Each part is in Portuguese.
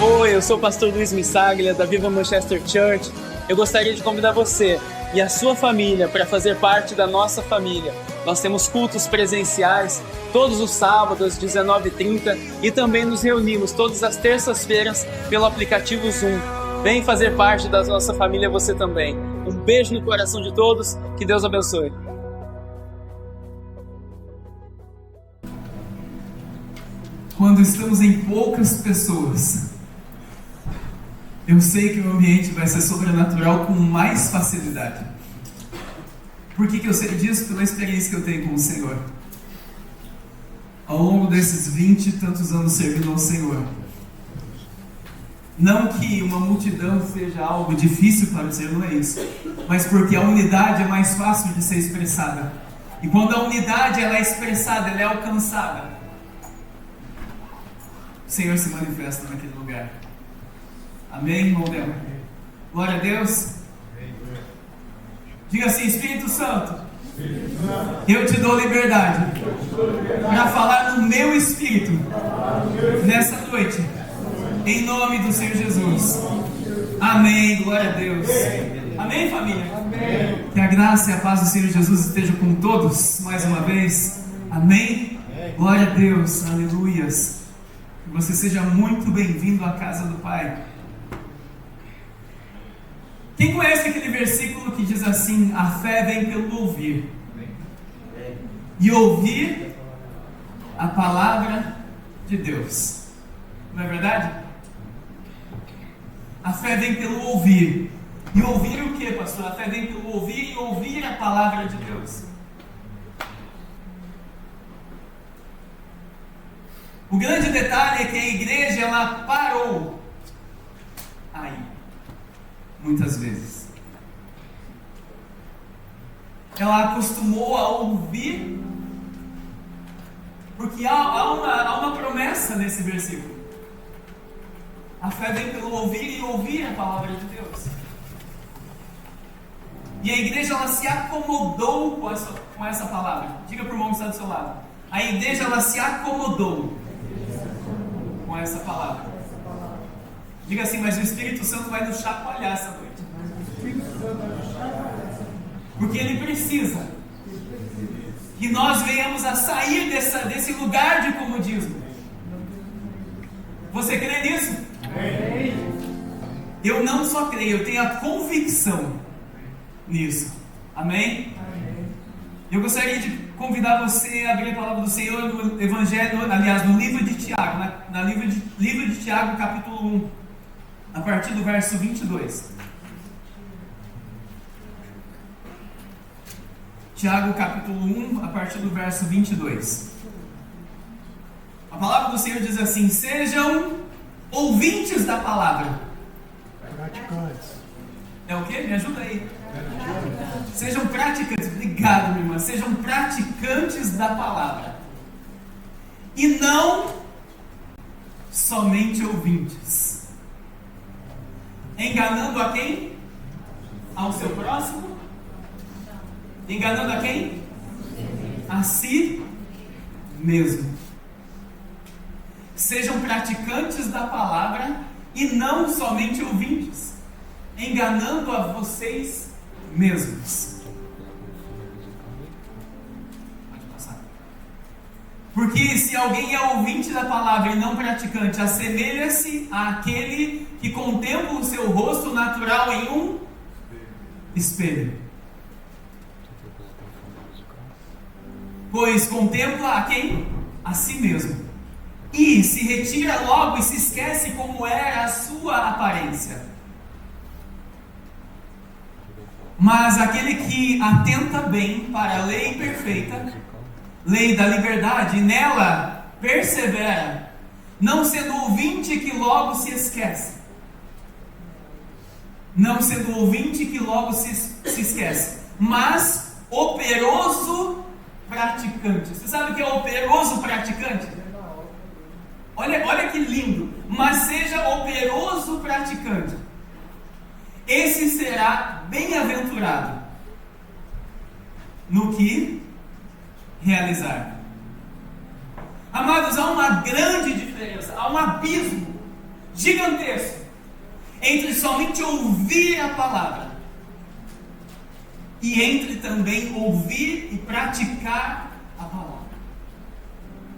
Oi, eu sou o pastor Luiz Missaglia, da Viva Manchester Church. Eu gostaria de convidar você e a sua família para fazer parte da nossa família. Nós temos cultos presenciais todos os sábados, 19h30, e também nos reunimos todas as terças-feiras pelo aplicativo Zoom. Vem fazer parte da nossa família você também. Um beijo no coração de todos, que Deus abençoe. Quando estamos em poucas pessoas, eu sei que o ambiente vai ser sobrenatural com mais facilidade. Por que eu sei disso? Pela experiência que eu tenho com o Senhor. Ao longo desses 20 e tantos anos servindo ao Senhor. Não que uma multidão seja algo difícil para o Senhor, não é isso. Mas porque a unidade é mais fácil de ser expressada. E quando a unidade ela é expressada, ela é alcançada, o Senhor se manifesta naquele lugar. Amém, irmão dela? Glória a Deus. Diga assim: Espírito Santo, eu te dou liberdade para falar no meu espírito nessa noite, em nome do Senhor Jesus. Amém, glória a Deus. Amém, família? Que a graça e a paz do Senhor Jesus esteja com todos mais uma vez. Amém, glória a Deus, aleluias. Que você seja muito bem-vindo à casa do Pai. Quem conhece aquele versículo que diz assim: a fé vem pelo ouvir, e ouvir a palavra de Deus? Não é verdade? A fé vem pelo ouvir. E ouvir o que, pastor? A fé vem pelo ouvir e ouvir a palavra de Deus. O grande detalhe é que a igreja ela parou aí, muitas vezes. Ela acostumou a ouvir, porque há uma promessa nesse versículo. A fé vem pelo ouvir e ouvir a palavra de Deus. E a igreja ela se acomodou com essa palavra. Diga para o irmão que está do seu lado: a igreja ela se acomodou com essa palavra. Diga assim: mas o Espírito Santo vai nos chacoalhar essa noite. Porque Ele precisa que nós venhamos a sair desse lugar de comodismo. Você crê nisso? Eu não só creio, eu tenho a convicção nisso. Amém? Eu gostaria de convidar você a abrir a palavra do Senhor no Evangelho, aliás, no livro de Tiago, livro de Tiago, capítulo 1, a partir do verso 22. Tiago, capítulo 1, a partir do verso 22. A palavra do Senhor diz assim: sejam ouvintes da palavra. Praticantes. É o quê? Me ajuda aí. Sejam praticantes. Obrigado, minha irmã. Sejam praticantes da palavra. E não somente ouvintes. Enganando a quem? Ao seu próximo? Enganando a quem? A si mesmo. Sejam praticantes da palavra e não somente ouvintes, enganando a vocês mesmos. Pode passar. Porque se alguém é ouvinte da palavra e não praticante, assemelha-se àquele que contempla o seu rosto natural em um espelho. Pois contempla a quem? A si mesmo. E se retira logo e se esquece como era a sua aparência. Mas aquele que atenta bem para a lei perfeita, lei da liberdade, e nela persevera, não sendo ouvinte que logo se esquece. Não sendo ouvinte que logo se esquece, mas operoso praticante. Você sabe o que é operoso praticante? Olha que lindo. Mas seja operoso praticante. Esse será bem-aventurado no que realizar. Amados, há uma grande diferença, há um abismo gigantesco entre somente ouvir a palavra e entre também ouvir e praticar a palavra.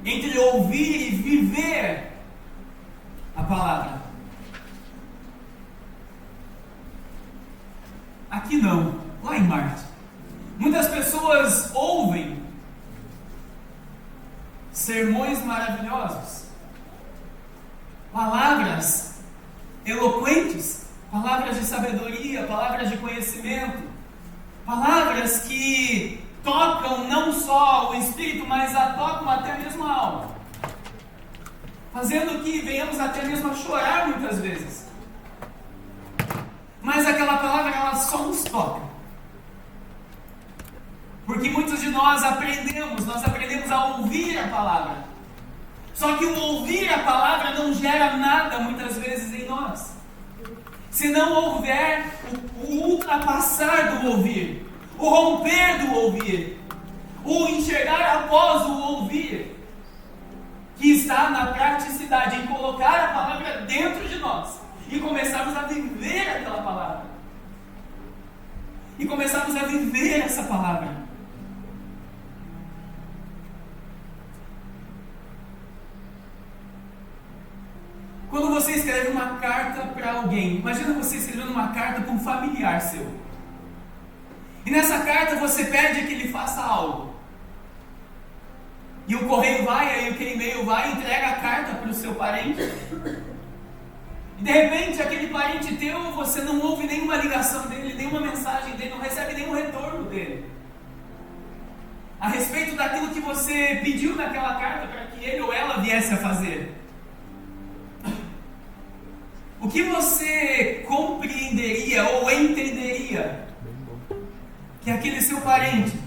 Entre ouvir e viver a palavra. Aqui não, lá em Marte. Muitas pessoas ouvem sermões maravilhosos, palavras eloquentes, palavras de sabedoria, palavras de conhecimento, palavras que tocam não só o espírito, mas tocam até mesmo a alma, fazendo que venhamos até mesmo a chorar muitas vezes. Mas aquela palavra, ela só nos toca. Porque muitos de nós aprendemos a ouvir a palavra. Só que o ouvir a palavra não gera nada muitas vezes em nós. Se não houver o ultrapassar do ouvir, o romper do ouvir, o enxergar após o ouvir, que está na praticidade, em colocar a palavra dentro de nós e começarmos a viver aquela palavra. E começarmos a viver essa palavra. Quando você escreve uma carta para alguém, imagina você escrevendo uma carta para um familiar seu. E nessa carta você pede que ele faça algo. E o correio vai, aí aquele e-mail vai e entrega a carta para o seu parente. E de repente aquele parente teu, você não ouve nenhuma ligação dele, nenhuma mensagem dele, não recebe nenhum retorno dele a respeito daquilo que você pediu naquela carta para que ele ou ela viesse a fazer. O que você compreenderia ou entenderia que aquele seu parente,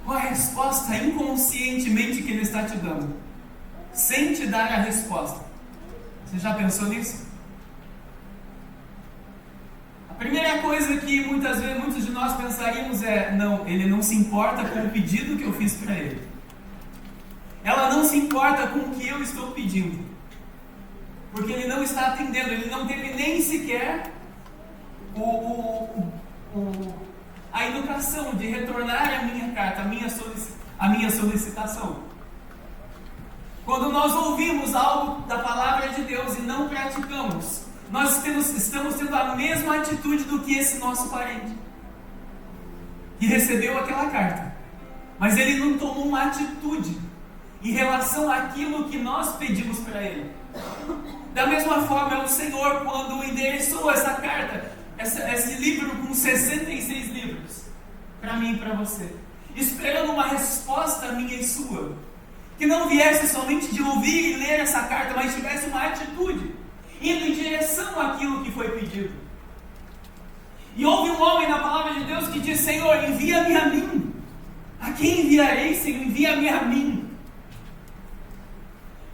qual a resposta inconscientemente que ele está te dando, sem te dar a resposta? Você já pensou nisso? A primeira coisa que muitas vezes muitos de nós pensaríamos é: não, ele não se importa com o pedido que eu fiz para ele. Ela não se importa com o que eu estou pedindo. Porque ele não está atendendo, ele não teve nem sequer a educação de retornar a minha carta, a minha solicitação. Quando nós ouvimos algo da palavra de Deus e não praticamos, nós estamos tendo a mesma atitude do que esse nosso parente, que recebeu aquela carta, mas ele não tomou uma atitude em relação àquilo que nós pedimos para ele. Da mesma forma, o Senhor, quando endereçou essa carta, esse livro com 66 livros, para mim e para você, esperando uma resposta minha e sua, que não viesse somente de ouvir e ler essa carta, mas tivesse uma atitude, indo em direção àquilo que foi pedido. E houve um homem na palavra de Deus que diz: Senhor, envia-me a mim. A quem enviarei, Senhor? Envia-me a mim.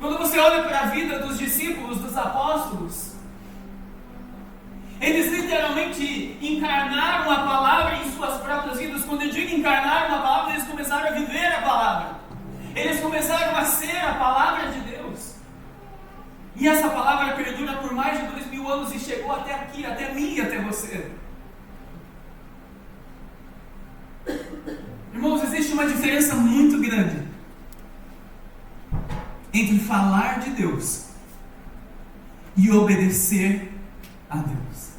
Quando você olha para a vida dos discípulos, dos apóstolos, eles literalmente encarnaram a palavra em suas próprias vidas. Quando eu digo encarnaram a palavra, eles começaram a viver a palavra. Eles começaram a ser a palavra de Deus. E essa palavra perdura por mais de 2000 anos e chegou até aqui, até mim e até você. Irmãos, existe uma diferença muito grande entre falar de Deus e obedecer a Deus.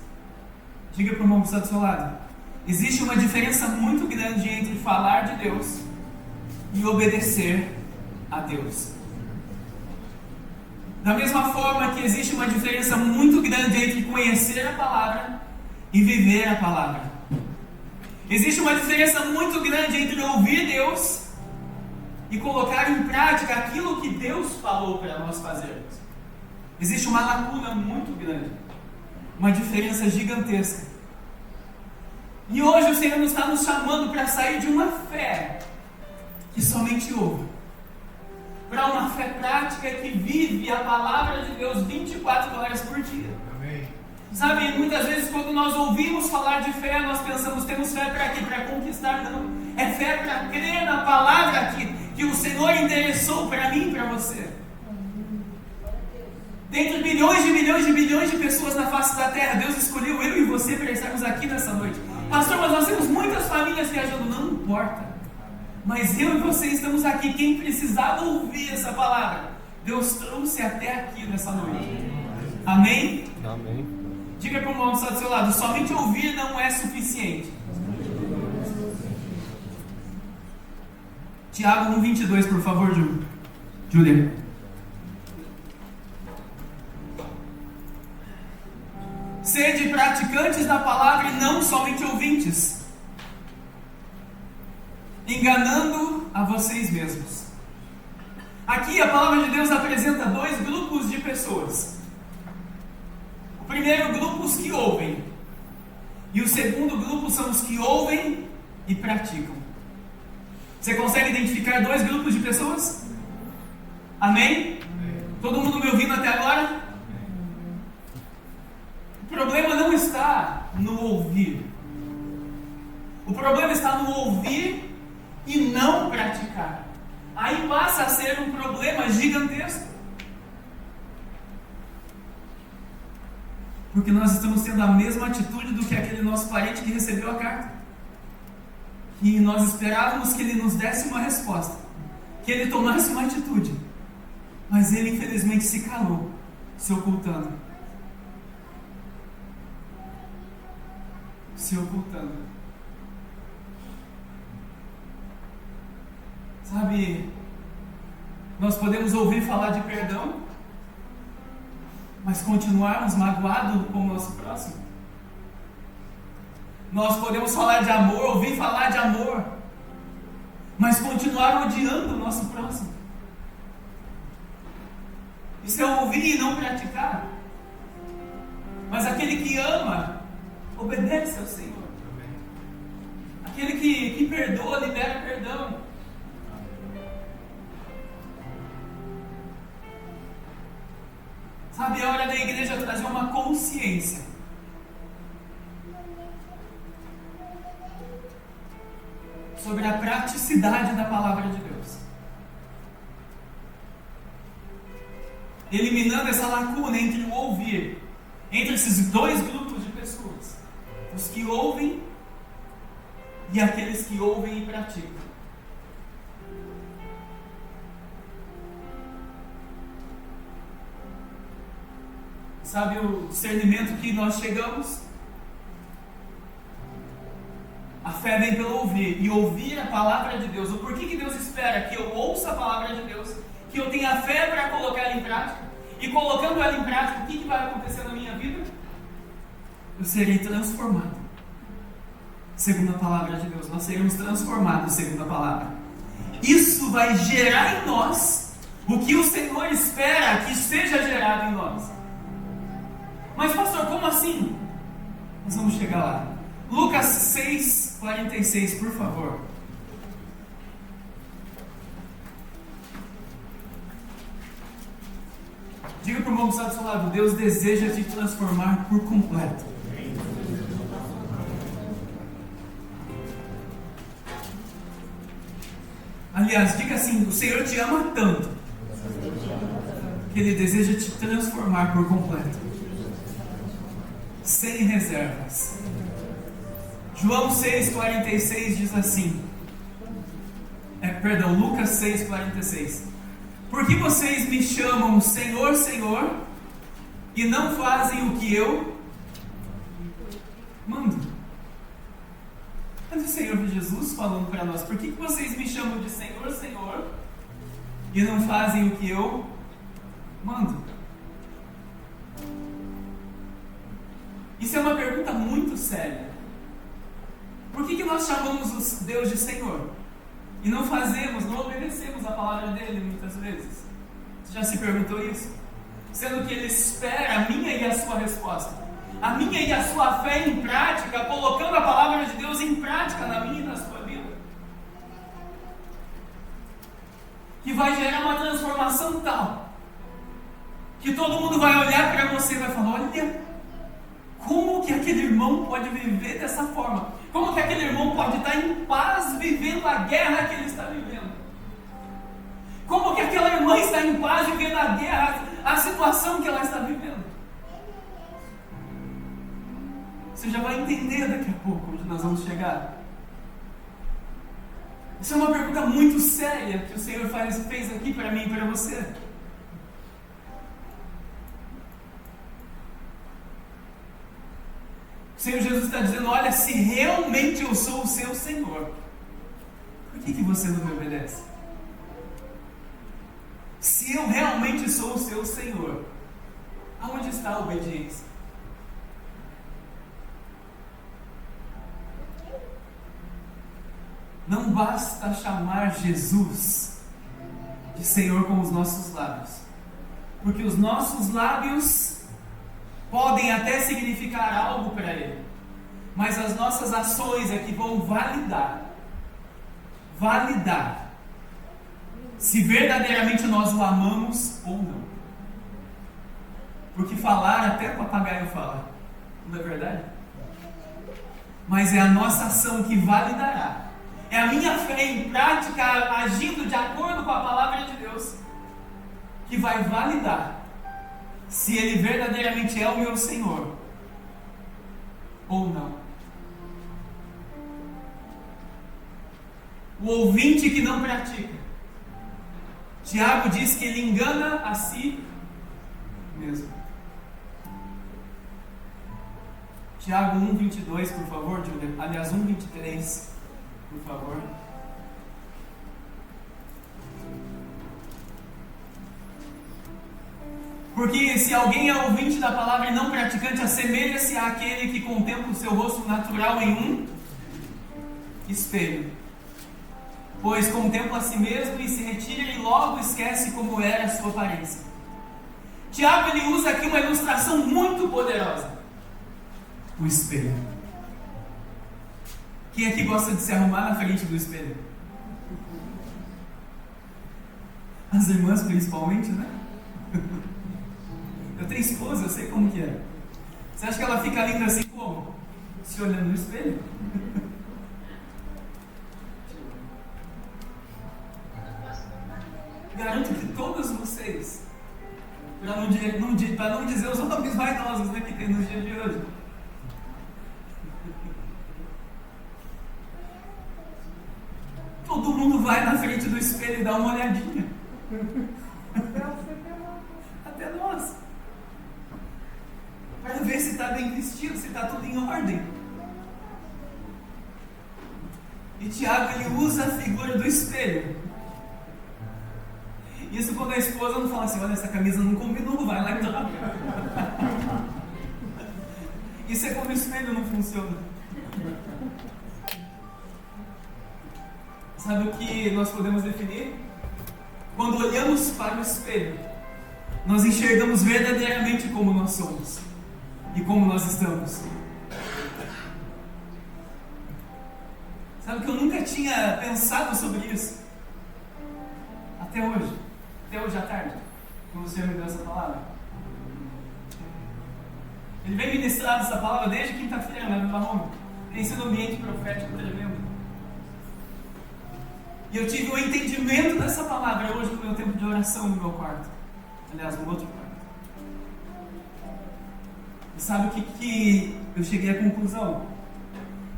Diga para o irmão que está do seu lado: existe uma diferença muito grande entre falar de Deus e obedecer a Deus. Da mesma forma que existe uma diferença muito grande entre conhecer a palavra e viver a palavra. Existe uma diferença muito grande entre ouvir Deus e colocar em prática aquilo que Deus falou para nós fazermos. Existe uma lacuna muito grande, uma diferença gigantesca. E hoje o Senhor está nos chamando para sair de uma fé que somente ouve, para uma fé prática que vive a palavra de Deus 24 horas por dia. Amém. Sabe, muitas vezes quando nós ouvimos falar de fé, nós pensamos: temos fé para quê? Para conquistar? Não, é fé para crer na palavra que o Senhor interessou para mim e para você. Dentre bilhões de bilhões de bilhões de pessoas na face da terra, Deus escolheu eu e você para estarmos aqui nessa noite. Pastor, mas nós temos muitas famílias viajando. Não importa. Mas eu e você estamos aqui. Quem precisava ouvir essa palavra, Deus trouxe até aqui nessa noite. Amém? Amém. Diga para o irmão que está do seu lado: somente ouvir não é suficiente. Tiago 1,22, por favor, Júlia. Sede praticantes da palavra e não somente ouvintes, enganando a vocês mesmos. Aqui a palavra de Deus apresenta dois grupos de pessoas. O primeiro grupo, os que ouvem, e o segundo grupo são os que ouvem e praticam. Você consegue identificar dois grupos de pessoas? Amém? Todo mundo me ouvindo até agora? O problema não está no ouvir. O problema está no ouvir e não praticar. Aí passa a ser um problema gigantesco. Porque nós estamos tendo a mesma atitude do que aquele nosso parente que recebeu a carta. E nós esperávamos que ele nos desse uma resposta, que ele tomasse uma atitude. Mas ele infelizmente se calou, se ocultando. Sabe, nós podemos ouvir falar de perdão, mas continuarmos magoados com o nosso próximo. Nós podemos falar de amor, ouvir falar de amor, mas continuar odiando o nosso próximo. Isso é ouvir e não praticar. Mas aquele que ama obedece ao Senhor. Aquele que perdoa, libera perdão. Sabe, é hora da igreja trazer uma consciência sobre a praticidade da palavra de Deus. Eliminando essa lacuna entre o ouvir, entre esses dois grupos de pessoas. Os que ouvem e aqueles que ouvem e praticam. Sabe o discernimento que nós chegamos? A fé vem pelo ouvir, e ouvir a palavra de Deus. O porquê que Deus espera que eu ouça a palavra de Deus, que eu tenha fé para colocar ela em prática, e colocando ela em prática, o que vai acontecer na minha vida? Eu serei transformado segundo a palavra de Deus. Nós seremos transformados segundo a palavra. Isso vai gerar em nós o que o Senhor espera que seja gerado em nós. Mas pastor, como assim? Nós vamos chegar lá. Lucas 6:46, por favor. Diga para o irmão que está do seu lado: Deus deseja te transformar por completo. Aliás, diga assim: o Senhor te ama tanto que Ele deseja te transformar por completo, sem reservas. João 6,46 diz assim, Lucas 6,46: por que vocês me chamam Senhor, Senhor, e não fazem o que eu mando? Mas o Senhor Jesus falando para nós: por que vocês me chamam de Senhor, Senhor, e não fazem o que eu mando? Isso é uma pergunta muito séria. Por que nós chamamos o Deus de Senhor e não fazemos, não obedecemos a palavra dele muitas vezes? Você já se perguntou isso? Sendo que Ele espera a minha e a sua resposta, a minha e a sua fé em prática, colocando a palavra de Deus em prática na minha e na sua vida, que vai gerar uma transformação tal que todo mundo vai olhar para você e vai falar: olha, como que aquele irmão pode viver dessa forma? Como que aquele irmão pode estar em paz vivendo a guerra que ele está vivendo? Como que aquela irmã está em paz vivendo a guerra, as situação que ela está vivendo. Você já vai entender daqui a pouco onde nós vamos chegar. Isso é uma pergunta muito séria que o Senhor fez aqui para mim e para você. O Senhor Jesus está dizendo: olha, se realmente eu sou o seu Senhor, por que você não me obedece? Se eu realmente sou o seu Senhor, aonde está a obediência? Não basta chamar Jesus de Senhor com os nossos lábios, porque os nossos lábios podem até significar algo para Ele, mas as nossas ações é que vão validar se verdadeiramente nós o amamos ou não. Porque falar, até o papagaio fala, não é verdade? Mas é a nossa ação que validará. É a minha fé em prática, agindo de acordo com a palavra de Deus, que vai validar se Ele verdadeiramente é o meu Senhor ou não. O ouvinte que não pratica, Tiago diz que ele engana a si mesmo. Tiago 1,22, por favor, Júlia. Aliás, 1,23, por favor. Porque se alguém é ouvinte da palavra e não praticante, assemelha-se àquele que contempla o seu rosto natural em um espelho. Pois contempla a si mesmo e se retira e logo esquece como era a sua aparência. Tiago, ele usa aqui uma ilustração muito poderosa. O espelho. Quem aqui gosta de se arrumar na frente do espelho? As irmãs principalmente, né? Eu tenho esposa, eu sei como que é. Você acha que ela fica linda assim como? Se olhando no espelho? Garanto que todos vocês, para não dizer os homens vaidosos, né, que tem nos dias de hoje, todo mundo vai na frente do espelho e dá uma olhadinha. Até nós. Para ver se está bem vestido, se está tudo em ordem. E Tiago, ele usa a figura do espelho. Isso quando a esposa não fala assim: olha, essa camisa não combinou, vai lá e troca. Isso é quando o espelho não funciona. Sabe o que nós podemos definir? Quando olhamos para o espelho, nós enxergamos verdadeiramente como nós somos e como nós estamos. Sabe que eu nunca tinha pensado sobre isso até hoje à tarde, quando o Senhor me deu essa palavra. Ele vem ministrando essa palavra desde quinta-feira, né, no Roma. Tem sido um ambiente profético tremendo. E eu tive um entendimento dessa palavra hoje no meu tempo de oração no meu quarto. Aliás, no outro quarto. E sabe o que eu cheguei à conclusão?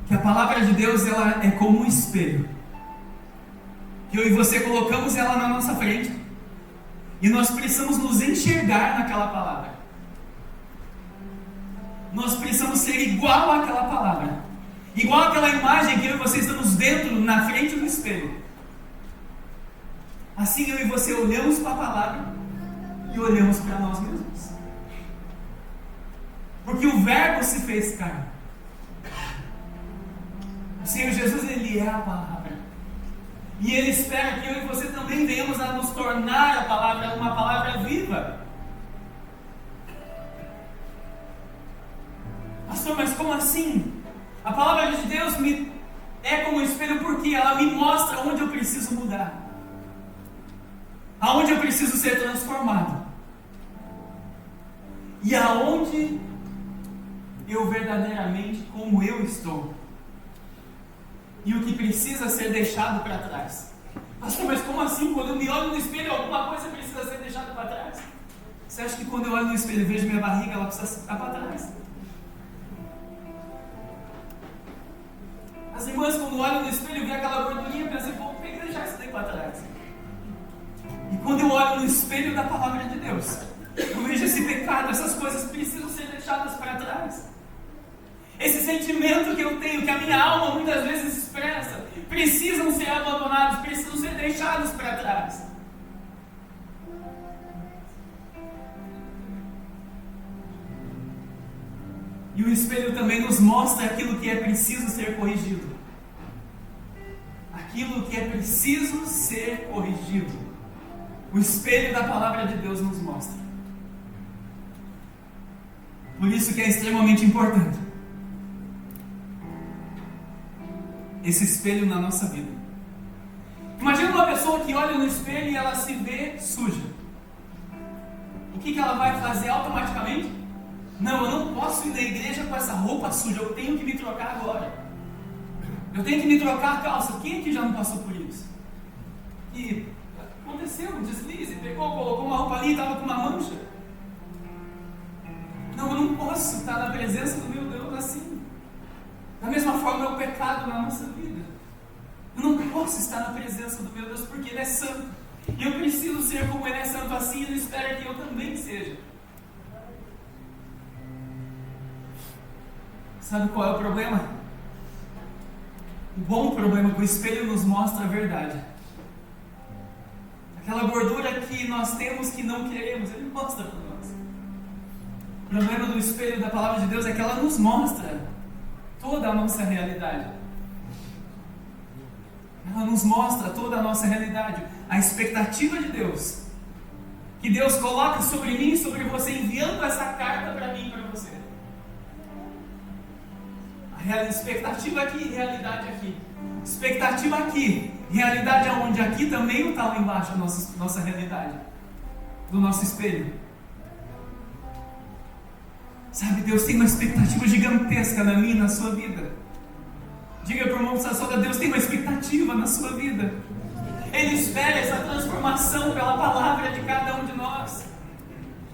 Que a palavra de Deus, ela é como um espelho. Que eu e você colocamos ela na nossa frente. E nós precisamos nos enxergar naquela palavra. Nós precisamos ser igual àquela palavra. Igual àquela imagem que eu e você estamos dentro, na frente do espelho. Assim eu e você olhamos para a palavra e olhamos para nós mesmos. Porque o Verbo se fez carne. O Senhor Jesus, Ele é a palavra. E Ele espera que eu e você também venhamos a nos tornar a palavra uma palavra viva. Pastor, mas como assim? A palavra de Deus é como um espelho porque ela me mostra onde eu preciso mudar. Aonde eu preciso ser transformado. E aonde eu verdadeiramente, como eu estou. E o que precisa ser deixado para trás. Pastor, mas como assim? Quando eu me olho no espelho, alguma coisa precisa ser deixada para trás? Você acha que quando eu olho no espelho e vejo minha barriga, ela precisa ficar para trás? As irmãs, quando olham no espelho e veem aquela gordurinha, pensam, pô, tem que deixar isso daí para trás. E quando eu olho no espelho da palavra de Deus, eu vejo esse pecado, essas coisas precisam ser deixadas para trás. Esse sentimento que eu tenho, que a minha alma muitas vezes expressa, precisam ser abandonados, precisam ser deixados para trás. E o espelho também nos mostra aquilo que é preciso ser corrigido. Aquilo que é preciso ser corrigido. O espelho da palavra de Deus nos mostra. Por isso que é extremamente importante esse espelho na nossa vida. Imagina uma pessoa que olha no espelho e ela se vê suja. O que ela vai fazer automaticamente? Não, eu não posso ir na igreja com essa roupa suja, eu tenho que me trocar agora. Eu tenho que me trocar a calça. Quem aqui já não passou por isso? E aconteceu um deslize, pegou, colocou uma roupa ali e estava com uma mancha. Não, eu não posso estar na presença do meu Deus assim. Da mesma forma é o pecado na nossa vida. Eu não posso estar na presença do meu Deus porque Ele é santo. E eu preciso ser como Ele é santo assim, e Ele espera que eu também seja. Sabe qual é o problema? O bom problema é que o espelho nos mostra a verdade. Aquela gordura que nós temos que não queremos, Ele mostra para nós. O problema do espelho da palavra de Deus é que ela nos mostra toda a nossa realidade. Ela nos mostra toda a nossa realidade. A expectativa de Deus. Que Deus coloca sobre mim e sobre você, enviando essa carta para mim e para você. Expectativa aqui, realidade aqui. Expectativa aqui, realidade aonde? Aqui também não está lá embaixo a nossa realidade. Do nosso espelho. Sabe, Deus tem uma expectativa gigantesca na minha e na sua vida. Diga para o irmão Sassoda, Deus tem uma expectativa na sua vida. Ele espera essa transformação pela palavra de cada um de nós.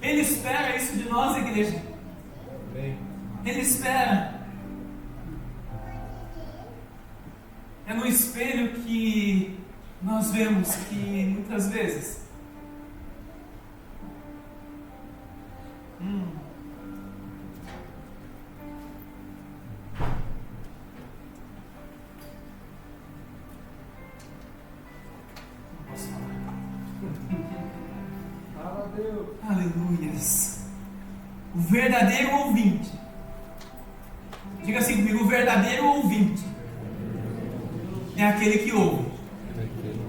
Ele espera isso de nós, igreja. Ele espera. É no espelho que nós vemos que muitas vezes aleluias. O verdadeiro ouvinte. Diga assim comigo, o verdadeiro ouvinte é aquele que ouve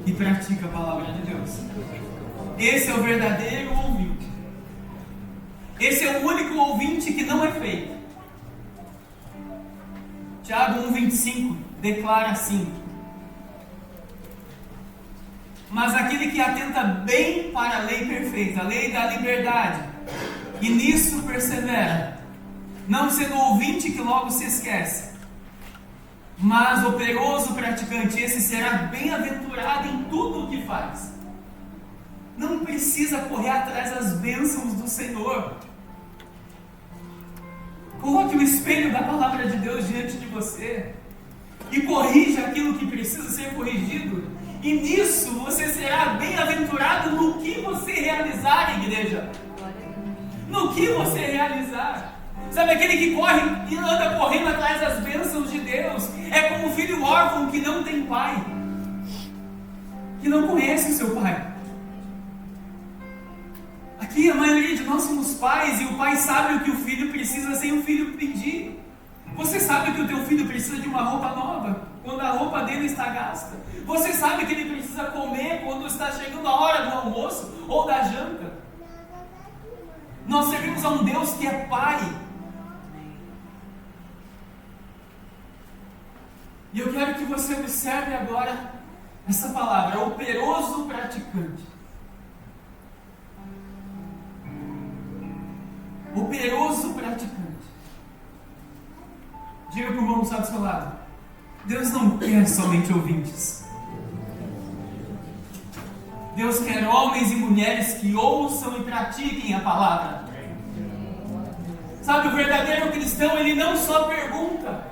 e pratica a palavra de Deus. Esse é o verdadeiro ouvinte. Esse é o único ouvinte que não é feito. Tiago 1,25 declara assim: mas aquele que atenta bem para a lei perfeita, a lei da liberdade, e nisso persevera, não sendo ouvinte que logo se esquece, mas operoso praticante, esse será bem-aventurado em tudo o que faz. Não precisa correr atrás das bênçãos do Senhor. Coloque o espelho da palavra de Deus diante de você e corrija aquilo que precisa ser corrigido. E nisso você será bem-aventurado no que você realizar, igreja. No que você realizar. Sabe, aquele que corre e anda correndo atrás das bênçãos de Deus é como um filho órfão que não tem pai, que não conhece o seu pai. Aqui a maioria de nós somos pais e o pai sabe o que o filho precisa sem o filho pedir. Você sabe que o teu filho precisa de uma roupa nova quando a roupa dele está gasta. Você sabe que ele precisa comer quando está chegando a hora do almoço ou da janta. Nós servimos a um Deus que é pai. E eu quero que você observe agora essa palavra, operoso praticante. Operoso praticante. Diga para o irmão que está do seu lado: Deus não quer somente ouvintes. Deus quer homens e mulheres que ouçam e pratiquem a palavra. Sabe, o verdadeiro cristão, ele não só pergunta.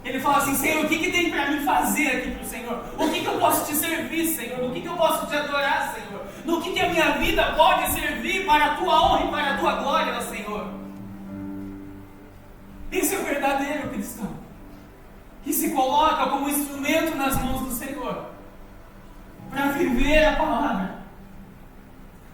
Ele fala assim: Senhor, o que tem para mim fazer aqui para o Senhor? O que eu posso te servir, Senhor? No que eu posso te adorar, Senhor? No que a minha vida pode servir para a tua honra e para a tua glória, Senhor? Esse é o verdadeiro cristão, que se coloca como instrumento nas mãos do Senhor, para viver a palavra.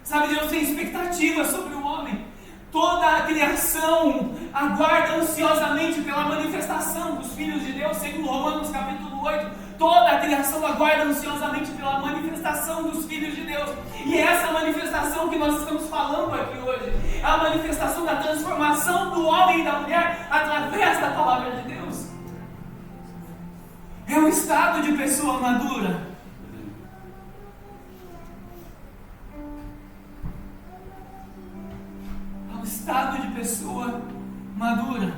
Sabe, Deus tem expectativa sobre o homem. Toda a criação aguarda ansiosamente pela manifestação dos filhos de Deus, segundo Romanos capítulo 8. Toda a criação aguarda ansiosamente pela manifestação dos filhos de Deus. E é essa manifestação que nós estamos falando aqui hoje. É a manifestação da transformação do homem e da mulher através da palavra de Deus. É um estado de pessoa madura. Estado de pessoa madura.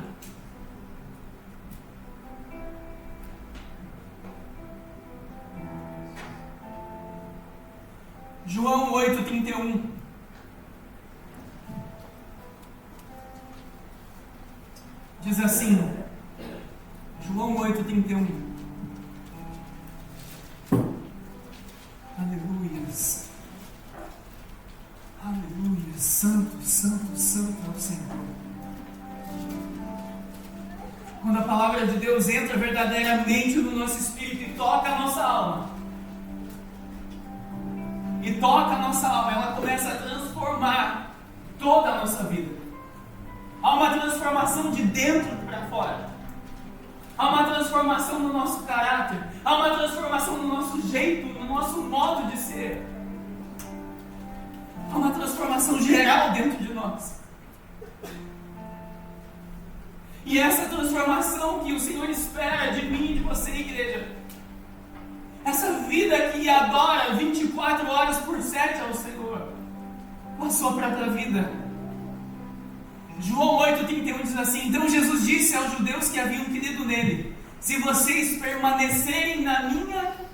João 8:31 diz assim, João 8:31. Aleluias. Aleluia, santo, santo, santo é o Senhor. Quando a palavra de Deus entra verdadeiramente no nosso espírito e toca a nossa alma, ela começa a transformar toda a nossa vida. Há uma transformação de dentro para fora. Há uma transformação no nosso caráter. Há uma transformação no nosso jeito, no nosso modo de ser. Há uma transformação geral dentro de nós. E essa transformação que o Senhor espera de mim e de você, igreja, essa vida que adora 24 horas por 7 ao Senhor, passou para a tua vida. João 8:31 diz assim: então Jesus disse aos judeus que haviam crido nele: se vocês permanecerem na minha,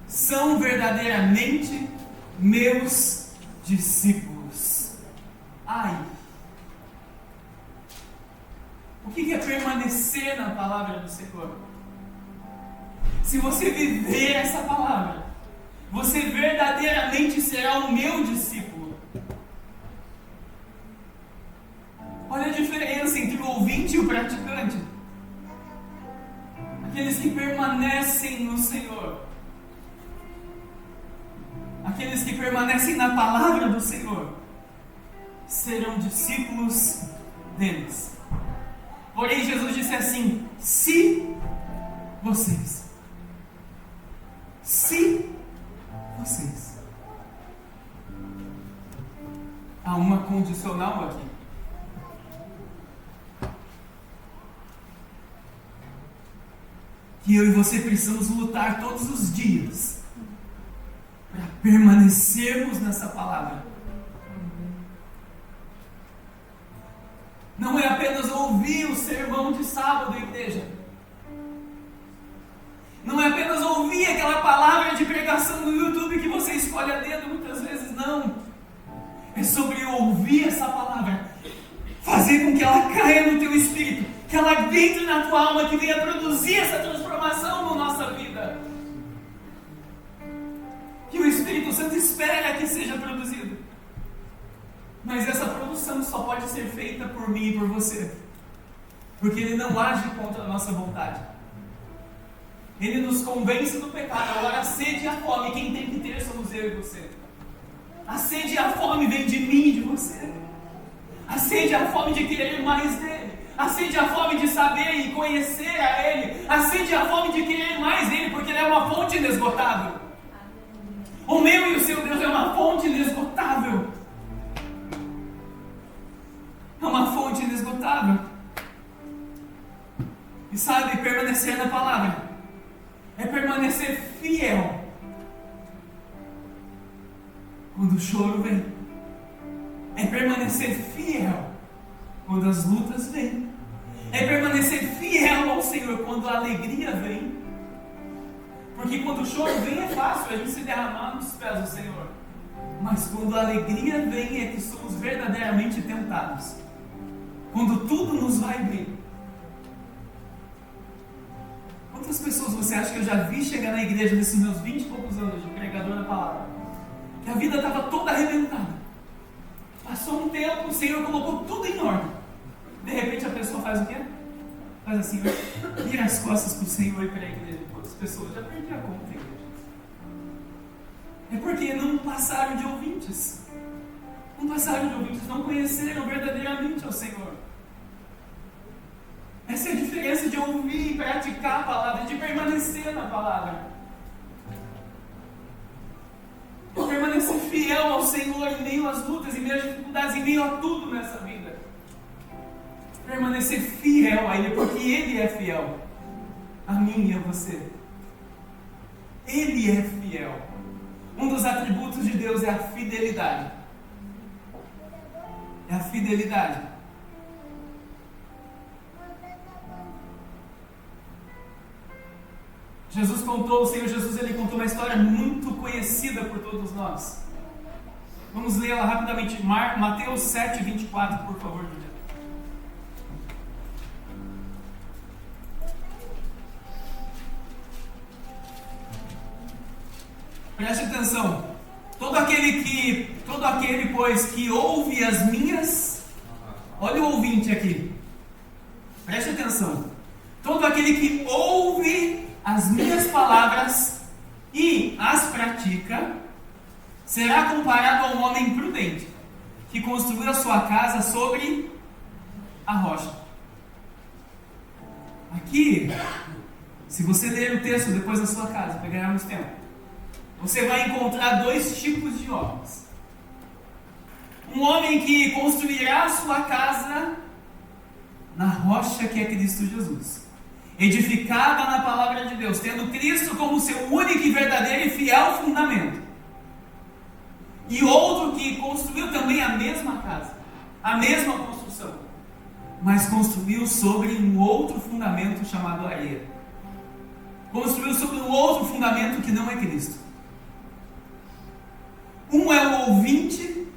são verdadeiramente meus discípulos. Ai! O que é permanecer na palavra do Senhor? Se você viver essa palavra, você verdadeiramente será o meu discípulo. Olha a diferença entre o ouvinte e o praticante. Aqueles que permanecem no Senhor, aqueles que permanecem na palavra do Senhor, serão discípulos deles. Porém, Jesus disse assim: se vocês. Há uma condicional aqui. Que eu e você precisamos lutar todos os dias para permanecermos nessa palavra. Não é apenas ouvir o sermão de sábado, igreja. Não é apenas ouvir aquela palavra de pregação no YouTube que você escolhe a dedo muitas vezes, não. É sobre ouvir essa palavra, fazer com que ela caia no teu espírito, que ela entre na tua alma, que venha produzir essa transformação na nossa vida. Que o Espírito Santo espera que seja produzido. Mas essa produção só pode ser feita por mim e por você, porque Ele não age contra a nossa vontade. Ele nos convence do pecado. Agora a sede e a fome, quem tem que ter somos eu e você. A sede e a fome vem de mim e de você. A sede e a fome de querer mais dele. A sede e a fome de saber e conhecer a Ele. A sede e a fome de querer mais Ele, porque Ele é uma fonte inesgotável. O meu e o seu Deus é uma fonte inesgotável. É uma fonte inesgotável. E sabe, permanecer na palavra é permanecer fiel quando o choro vem. É permanecer fiel quando as lutas vêm. É permanecer fiel ao Senhor quando a alegria vem. Porque quando o choro vem é fácil a gente se derramar nos pés do Senhor. Mas quando a alegria vem é que somos verdadeiramente tentados. Quando tudo nos vai bem. Quantas pessoas você acha que eu já vi chegar na igreja nesses meus 20 e poucos anos de pregador da palavra? Que a vida estava toda arrebentada. Passou um tempo, o Senhor colocou tudo em ordem. De repente a pessoa faz o quê? Faz assim, vira as costas para o Senhor e para a igreja. Quantas pessoas já perdi a conta, igreja? É porque não passaram de ouvintes. Não passaram de ouvintes, não conheceram verdadeiramente ao Senhor. Essa é a diferença de ouvir e praticar a palavra, de permanecer na palavra. Permanecer fiel ao Senhor em meio às lutas, em meio às dificuldades, em meio a tudo nessa vida. Permanecer fiel a Ele, porque Ele é fiel a mim e a você. Ele é fiel. Um dos atributos de Deus é a fidelidade. É a fidelidade. O Senhor Jesus, ele contou uma história muito conhecida por todos nós. Vamos lê-la rapidamente. Mateus 7, 24, por favor, Julia. Preste atenção. Todo aquele, pois, que ouve as minhas... Olha o ouvinte aqui. Preste atenção. Todo aquele que ouve as minhas palavras e as pratica, será comparado a um homem prudente, que construiu a sua casa sobre a rocha. Aqui, se você ler o texto depois da sua casa, pegaremos tempo, você vai encontrar dois tipos de homens. Um homem que construirá a sua casa na rocha que é Cristo Jesus, edificada na palavra de Deus, tendo Cristo como seu único e verdadeiro e fiel fundamento. E outro que construiu também a mesma casa, a mesma construção, mas construiu sobre um outro fundamento chamado areia. Construiu sobre um outro fundamento que não é Cristo. Um é o ouvinte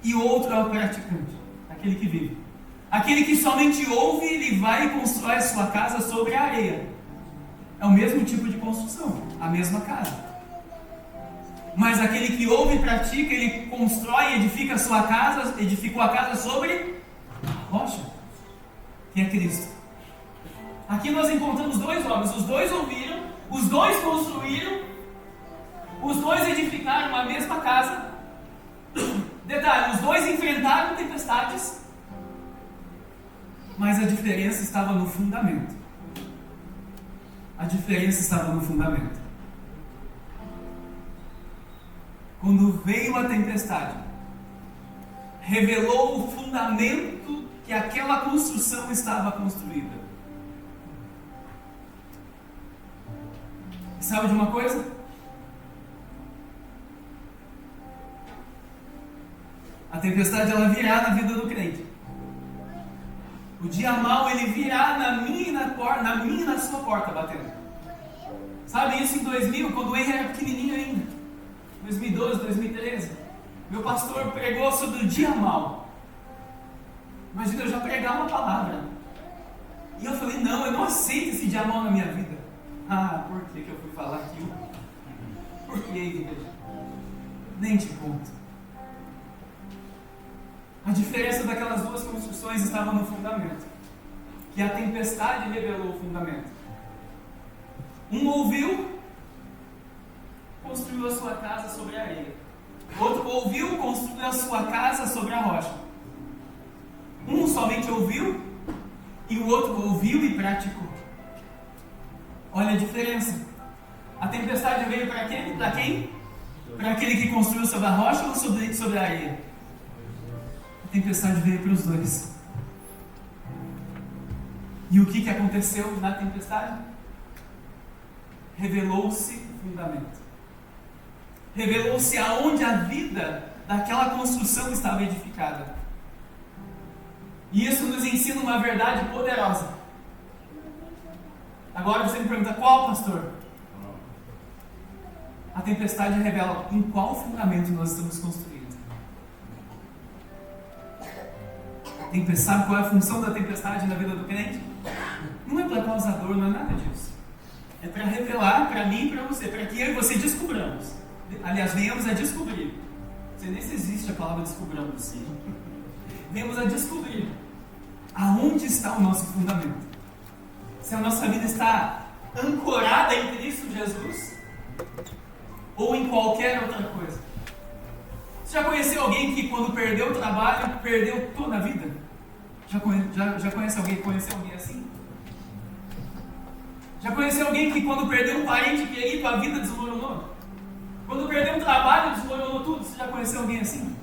e o outro é o praticante, aquele que vive. Aquele que somente ouve, ele vai e constrói a sua casa sobre a areia. É o mesmo tipo de construção, a mesma casa. Mas aquele que ouve e pratica, ele constrói e edifica a sua casa, edificou a casa sobre a rocha, que é Cristo. Aqui nós encontramos dois homens, os dois ouviram, os dois construíram, os dois edificaram a mesma casa. Detalhe, os dois enfrentaram tempestades, mas a diferença estava no fundamento. A diferença estava no fundamento. Quando veio a tempestade, revelou o fundamento que aquela construção estava construída. E sabe de uma coisa? A tempestade ela virá na vida do crente. O dia mau ele virá na minha e na sua porta batendo. Sabe isso em 2000, quando o Henry era pequenininho ainda. 2012, 2013. Meu pastor pregou sobre o dia mau. Imagina eu já pregar uma palavra. E eu falei, não, eu não aceito esse dia mau na minha vida. Ah, por que eu fui falar aquilo? Por que, igreja? Nem te conto. A diferença daquelas duas construções estava no fundamento. Que a tempestade revelou o fundamento. Um ouviu, construiu a sua casa sobre a areia. Outro ouviu, construiu a sua casa sobre a rocha. Um somente ouviu e o outro ouviu e praticou. Olha a diferença. A tempestade veio para quem? Para quem? Para aquele que construiu sobre a rocha ou sobre a areia? A tempestade veio para os dois. E o que aconteceu na tempestade? Revelou-se o fundamento. Revelou-se aonde a vida daquela construção estava edificada. E isso nos ensina uma verdade poderosa. Agora você me pergunta, qual, pastor? A tempestade revela em qual fundamento nós estamos construindo. Sabe qual é a função da tempestade na vida do crente? Não é para causar dor, não é nada disso. É para revelar para mim e para você, para que eu e você descubramos. Aliás, venhamos a descobrir. Não sei nem se existe a palavra descubramos assim. Venhamos a descobrir aonde está o nosso fundamento. Se a nossa vida está ancorada em Cristo Jesus ou em qualquer outra coisa. Você já conheceu alguém que quando perdeu o trabalho, perdeu toda a vida? Já conhece alguém que conheceu alguém assim? Já conheceu alguém que quando perdeu um parente querido, a vida desmoronou? Quando perdeu um trabalho, desmoronou tudo? Você já conheceu alguém assim?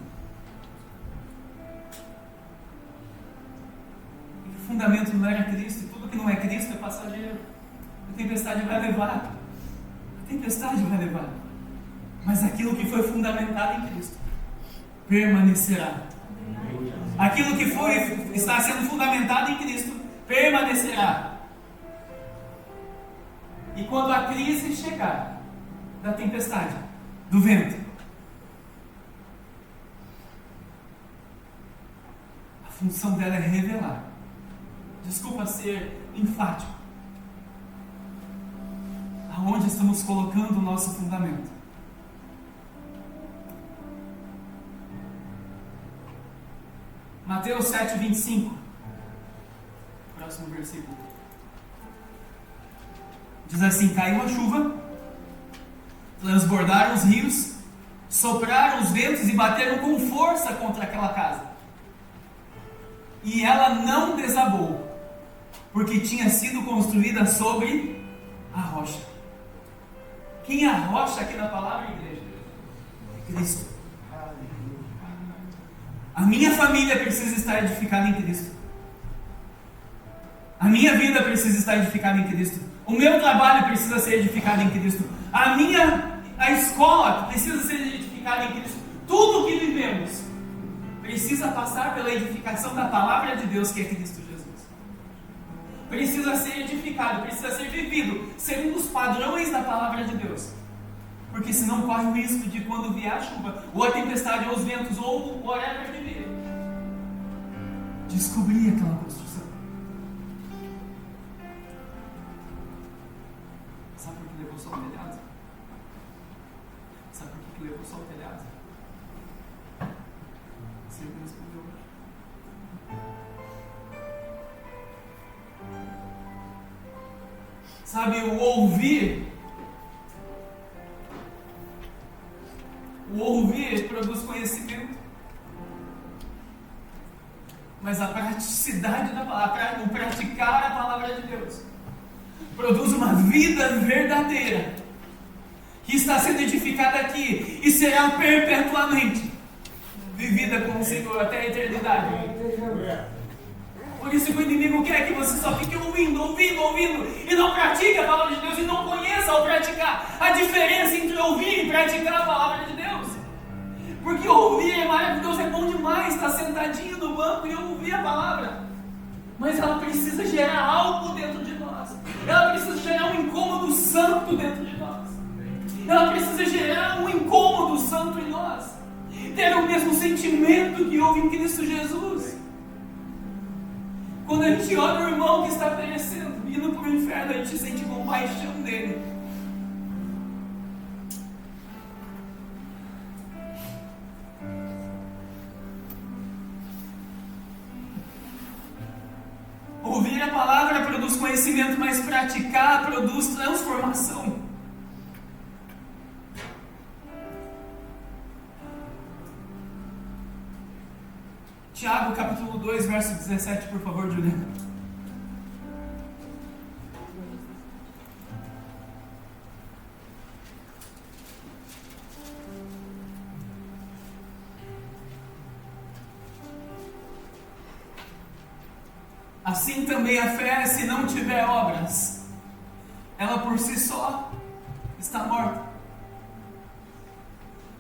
O fundamento não era Cristo, e tudo que não é Cristo é passageiro. A tempestade vai levar. A tempestade vai levar. Mas aquilo que foi fundamentado em Cristo permanecerá. Aquilo que está sendo fundamentado em Cristo permanecerá. E quando a crise chegar, da tempestade, do vento, a função dela é revelar. Desculpa ser enfático. Aonde estamos colocando o nosso fundamento? Mateus 7:25. Próximo versículo. Diz assim: caiu a chuva, transbordaram os rios, sopraram os ventos e bateram com força contra aquela casa. E ela não desabou, porque tinha sido construída sobre a rocha. Quem é a rocha aqui na palavra, igreja? É Cristo. A minha família precisa estar edificada em Cristo. A minha vida precisa estar edificada em Cristo. O meu trabalho precisa ser edificado em Cristo. A escola precisa ser edificada em Cristo. Tudo o que vivemos precisa passar pela edificação da palavra de Deus, que é Cristo Jesus. Precisa ser edificado, precisa ser vivido segundo os padrões da palavra de Deus. Porque senão corre o risco de, quando vier a chuva, ou a tempestade, ou os ventos, ou whatever que vier, descobrir aquela construção. Sabe por que levou só o telhado? Sabe por que levou só o telhado? Você me respondeu hoje. Sabe, o ouvir produz conhecimento, mas a praticidade da palavra, o praticar a palavra de Deus, produz uma vida verdadeira, que está sendo edificada aqui e será perpetuamente vivida com o Senhor até a eternidade. Por isso que o inimigo quer que você só fique ouvindo e não pratique a palavra de Deus, e não conheça ao praticar a diferença entre ouvir e praticar a palavra de Deus. Porque ouvir é maravilhoso, é bom demais estar sentadinho no banco e ouvir a palavra. Mas ela precisa gerar algo dentro de nós. Ela precisa gerar um incômodo santo dentro de nós. Ela precisa gerar um incômodo santo em nós. Ter o mesmo sentimento que houve em Cristo Jesus. Quando a gente olha o irmão que está perecendo, indo para o inferno, a gente sente compaixão dele. Ouvir a palavra produz conhecimento, mas praticar produz transformação. Tiago capítulo 2, verso 17, por favor, Juliana. Assim também a fé, se não tiver obras, ela por si só está morta.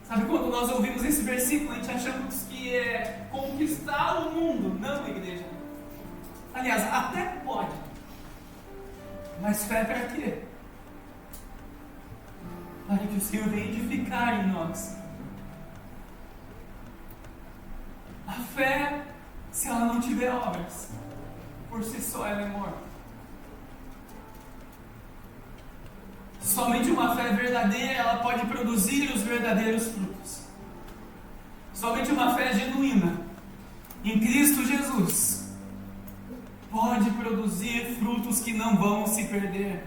Sabe, quando nós ouvimos esse versículo, a gente achamos que é conquistar o mundo. Não, igreja. Aliás, até pode. Mas fé é para quê? para que o Senhor venha edificar em nós. A fé, se ela não tiver obras, por si só ela é morta. Somente uma fé verdadeira, ela pode produzir os verdadeiros frutos. Somente uma fé genuína em Cristo Jesus pode produzir frutos que não vão se perder.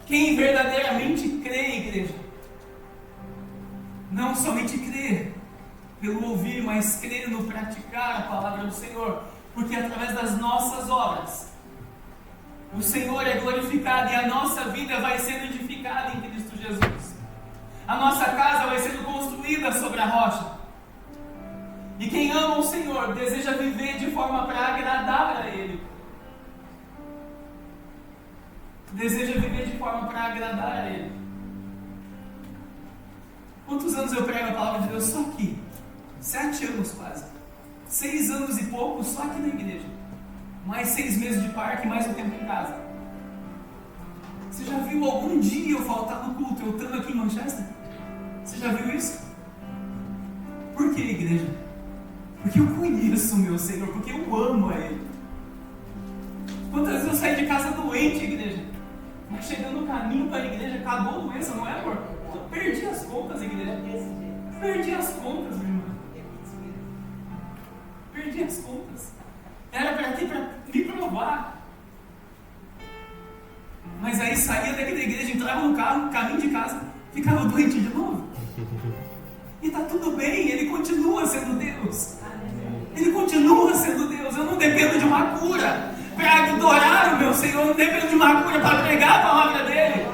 Quem verdadeiramente crê, igreja, não somente crê pelo ouvir, mas crê no praticar a palavra do Senhor, porque através das nossas obras o Senhor é glorificado e a nossa vida vai sendo edificada em Cristo Jesus. A nossa casa vai sendo construída sobre a rocha. E quem ama o Senhor deseja viver de forma para agradar a Ele. Deseja viver de forma para agradar a Ele. Quantos anos eu prego a palavra de Deus só aqui? 7 anos quase. 6 anos e pouco só aqui na igreja. Mais 6 meses de parque, mais um tempo em casa. Você já viu algum dia eu faltar no culto, eu estando aqui em Manchester? Você já viu isso? Por que, igreja? Porque eu conheço o meu Senhor, porque eu amo a Ele. Quantas vezes eu saí de casa doente, igreja? Mas chegando no caminho para a igreja, acabou a doença, não é, amor? Eu perdi as contas, igreja. Perdi as contas, meu irmão. Perdi as contas. Era para quê? Para me provar. Mas aí saía daqui da igreja, entrava no carro, caminho de casa, ficava doente de novo. E está tudo bem, Ele continua sendo Deus. Ele continua sendo Deus. Eu não dependo de uma cura para adorar o meu Senhor, eu não dependo de uma cura para pregar a palavra dEle.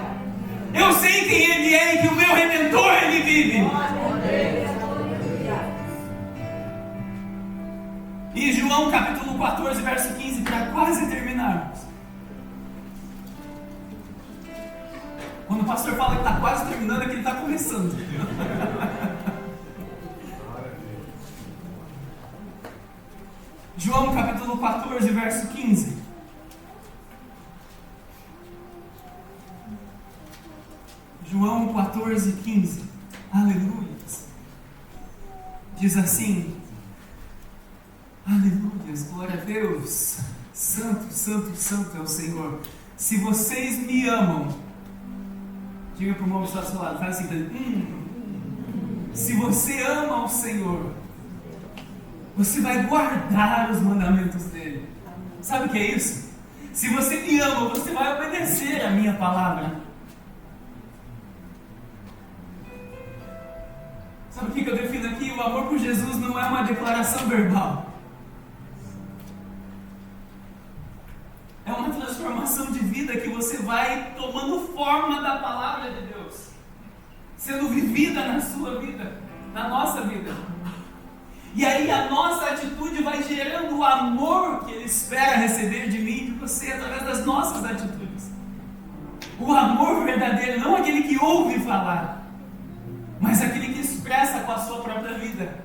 Eu sei quem Ele é e que o meu Redentor, Ele vive. E João capítulo 14, verso 15, para quase terminarmos. Quando o pastor fala que está quase terminando, é que ele está começando. João capítulo 14, verso 15. João 14, 15. Aleluia. Diz assim: aleluia, glória a Deus. Santo, santo, santo é o Senhor. Se vocês me amam, diga para o irmão que está ao seu lado, faz assim: se você ama o Senhor, você vai guardar os mandamentos dele. Sabe o que é isso? Se você me ama, você vai obedecer a minha palavra. Sabe o que eu defino aqui? O amor por Jesus não é uma declaração verbal. É uma transformação de vida que você vai tomando forma da palavra de Deus, sendo vivida na sua vida, na nossa vida. E aí a nossa atitude vai gerando o amor que Ele espera receber de mim e de você através das nossas atitudes. O amor verdadeiro, não aquele que ouve falar, mas aquele que expressa com a sua própria vida.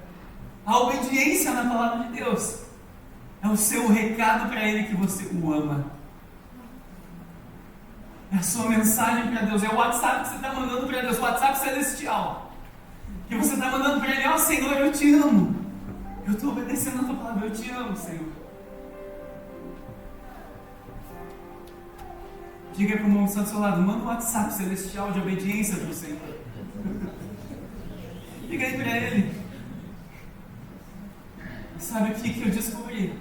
A obediência na palavra de Deus é o seu recado para Ele que você o ama. É a sua mensagem para Deus, é o WhatsApp que você está mandando para Deus, o WhatsApp celestial, que você está mandando para Ele: ó Senhor, eu te amo. Eu estou obedecendo a tua palavra, eu te amo, Senhor. Diga para o irmão que está do seu lado: manda um WhatsApp celestial de obediência para o Senhor. Diga aí para Ele. Sabe o que eu descobri?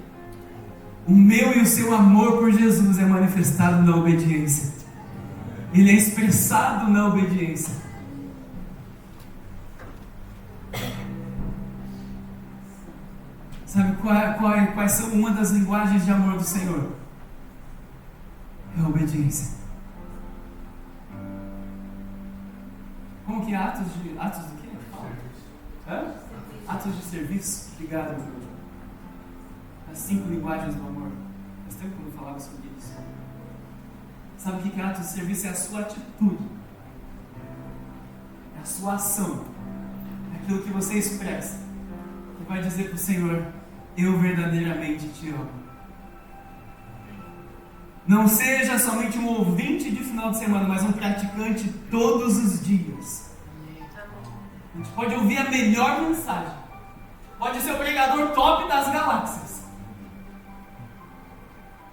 O meu e o seu amor por Jesus é manifestado na obediência. Ele é expressado na obediência. Sabe quais são uma das linguagens de amor do Senhor? É a obediência. Como que é atos do quê? Hã? Atos de serviço. Obrigado, meu Deus. As 5 linguagens do amor. Faz tempo que eu não falava sobre isso. Sabe o que é atos de serviço? É a sua atitude. É a sua ação. É aquilo que você expressa. Que vai dizer para o Senhor: eu verdadeiramente te amo. Não seja somente um ouvinte de final de semana, mas um praticante todos os dias. A gente pode ouvir a melhor mensagem. Pode ser o pregador top das galáxias.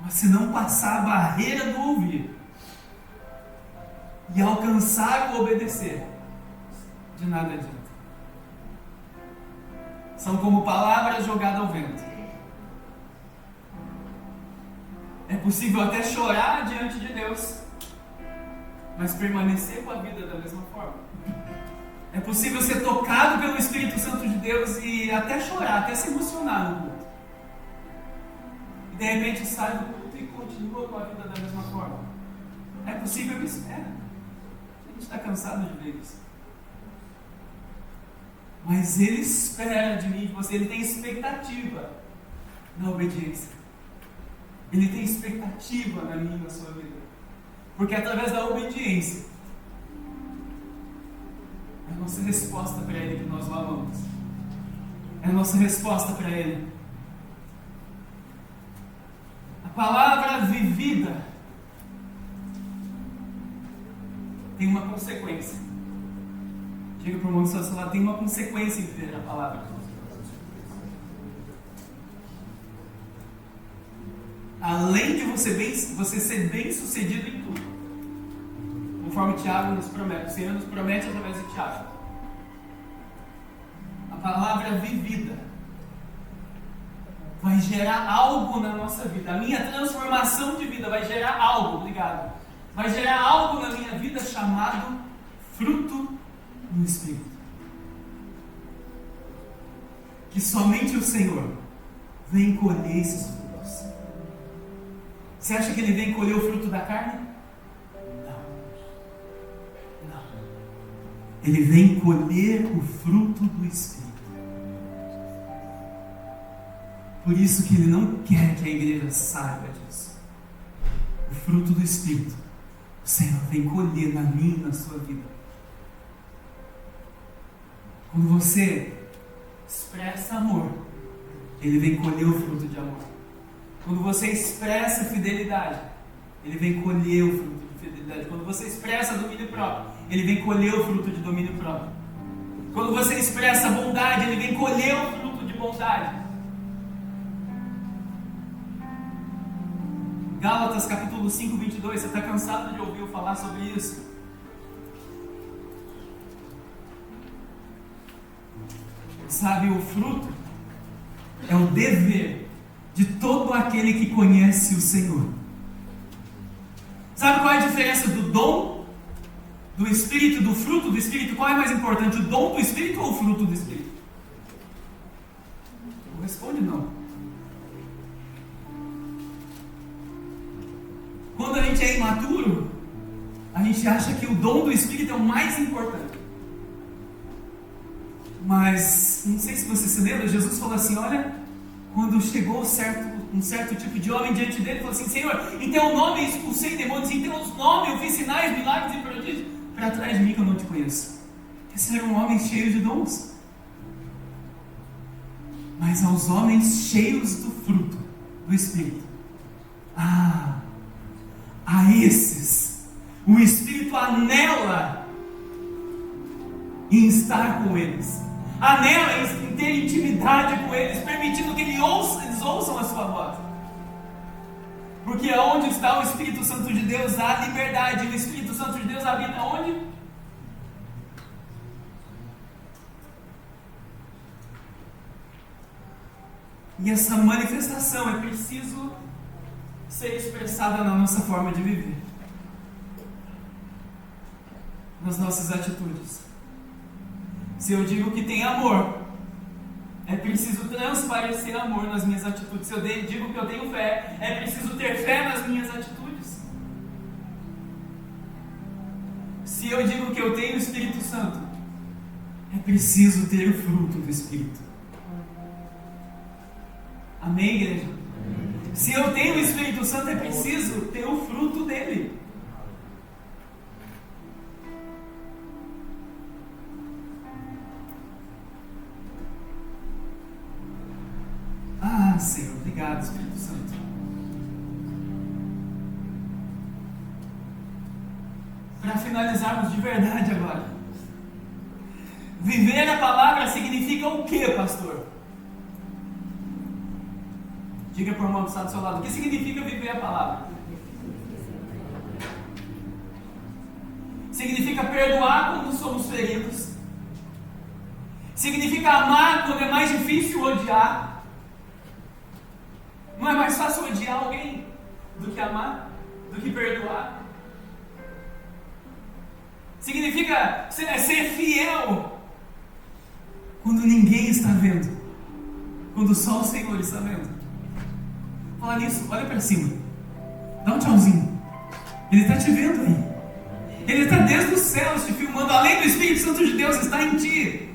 Mas se não passar a barreira do ouvir e alcançar o obedecer, de nada adianta. São como palavras jogadas ao vento. É possível até chorar diante de Deus, mas permanecer com a vida da mesma forma. É possível ser tocado pelo Espírito Santo de Deus e até chorar, até se emocionar no culto. E de repente sai do culto e continua com a vida da mesma forma. É possível isso? É. A gente está cansado de ver isso. Mas Ele espera de mim, de você. Ele tem expectativa na obediência. Ele tem expectativa na minha e na sua vida. Porque através da obediência é a nossa resposta para Ele que nós o amamos. É a nossa resposta para Ele. A palavra vivida tem uma consequência. Diga para o irmão do seu celular, tem uma consequência em viver a palavra. Além de você ser bem sucedido em tudo, conforme Tiago nos promete, o Senhor nos promete através de Tiago, a palavra vivida vai gerar algo na nossa vida. A minha transformação de vida vai gerar algo, obrigado. Vai gerar algo na minha vida chamado fruto do Espírito. Que somente o Senhor vem colher esses frutos. Você acha que Ele vem colher o fruto da carne? Não. Ele vem colher o fruto do Espírito. Por isso que Ele não quer que a igreja saiba disso. O fruto do Espírito, o Senhor vem colher na minha e na sua vida. Quando você expressa amor, Ele vem colher o fruto de amor. Quando você expressa fidelidade, Ele vem colher o fruto de fidelidade. Quando você expressa domínio próprio, Ele vem colher o fruto de domínio próprio. Quando você expressa bondade, Ele vem colher o fruto de bondade. Gálatas capítulo 5, 22, você está cansado de ouvir eu falar sobre isso? Sabe, o fruto é o dever de todo aquele que conhece o Senhor. Sabe qual é a diferença do dom do Espírito e do fruto do Espírito? Qual é mais importante, o dom do Espírito ou o fruto do Espírito? Não responde não. Quando a gente é imaturo, a gente acha que o dom do Espírito é o mais importante. Mas, não sei se você se lembra, Jesus falou assim, olha, quando chegou um certo tipo de homem diante dele, falou assim, Senhor, em teu nome expulsei demônios, em teu nome eu fiz sinais, milagres e prodígios, para trás de mim que eu não te conheço. Esse era um homem cheio de dons. Mas aos homens cheios do fruto do Espírito, a esses, o Espírito anela em estar com eles, anela em ter intimidade com eles, permitindo que eles ouçam a sua voz. Porque onde está o Espírito Santo de Deus, há liberdade. O Espírito Santo de Deus habita onde? E essa manifestação é preciso ser expressada na nossa forma de viver, nas nossas atitudes. Se eu digo que tem amor, é preciso transparecer amor nas minhas atitudes. Se eu digo que eu tenho fé, é preciso ter fé nas minhas atitudes. Se eu digo que eu tenho o Espírito Santo, é preciso ter o fruto do Espírito. Amém, igreja? Se eu tenho o Espírito Santo, é preciso ter o fruto dele. Senhor, obrigado, Espírito Santo. para finalizarmos de verdade agora. Viver a palavra significa o que, pastor? Diga para o irmão que está do seu lado, o que significa viver a palavra? Significa perdoar quando somos feridos. Significa amar quando é mais difícil odiar. Não é mais fácil odiar alguém do que amar, do que perdoar. Significa ser fiel quando ninguém está vendo, quando só o Senhor está vendo. Falar nisso, olha para cima, dá um tchauzinho. Ele está te vendo aí. Ele está desde os céus te filmando. Além do Espírito Santo de Deus está em ti.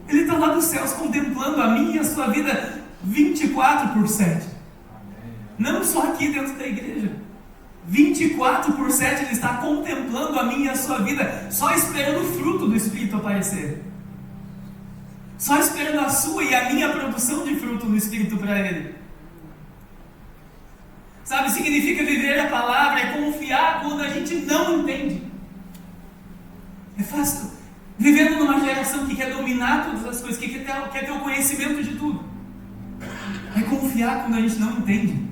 Ele está lá dos céus contemplando a minha e a sua vida 24/7. Não só aqui dentro da igreja. 24/7 Ele está contemplando a minha e a sua vida, só esperando o fruto do Espírito aparecer. Só esperando a sua e a minha produção de fruto do Espírito para Ele. Sabe, significa viver a palavra, é confiar quando a gente não entende. É fácil. Vivendo numa geração que quer dominar todas as coisas, que quer ter o conhecimento de tudo. É confiar quando a gente não entende.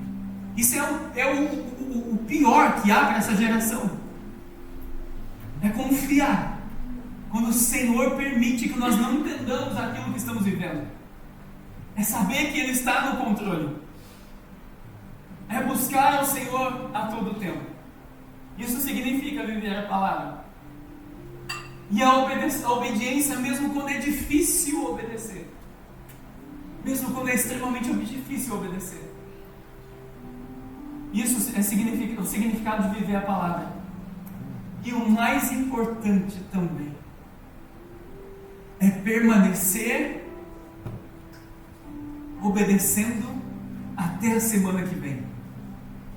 Isso é o pior que há para essa geração. É confiar quando o Senhor permite que nós não entendamos aquilo que estamos vivendo. É saber que Ele está no controle. É buscar ao Senhor a todo tempo. Isso significa viver a palavra. E a obediência, mesmo quando é difícil obedecer. Mesmo quando é extremamente difícil obedecer. Isso é o significado de viver a palavra. E o mais importante também é permanecer obedecendo até a semana que vem.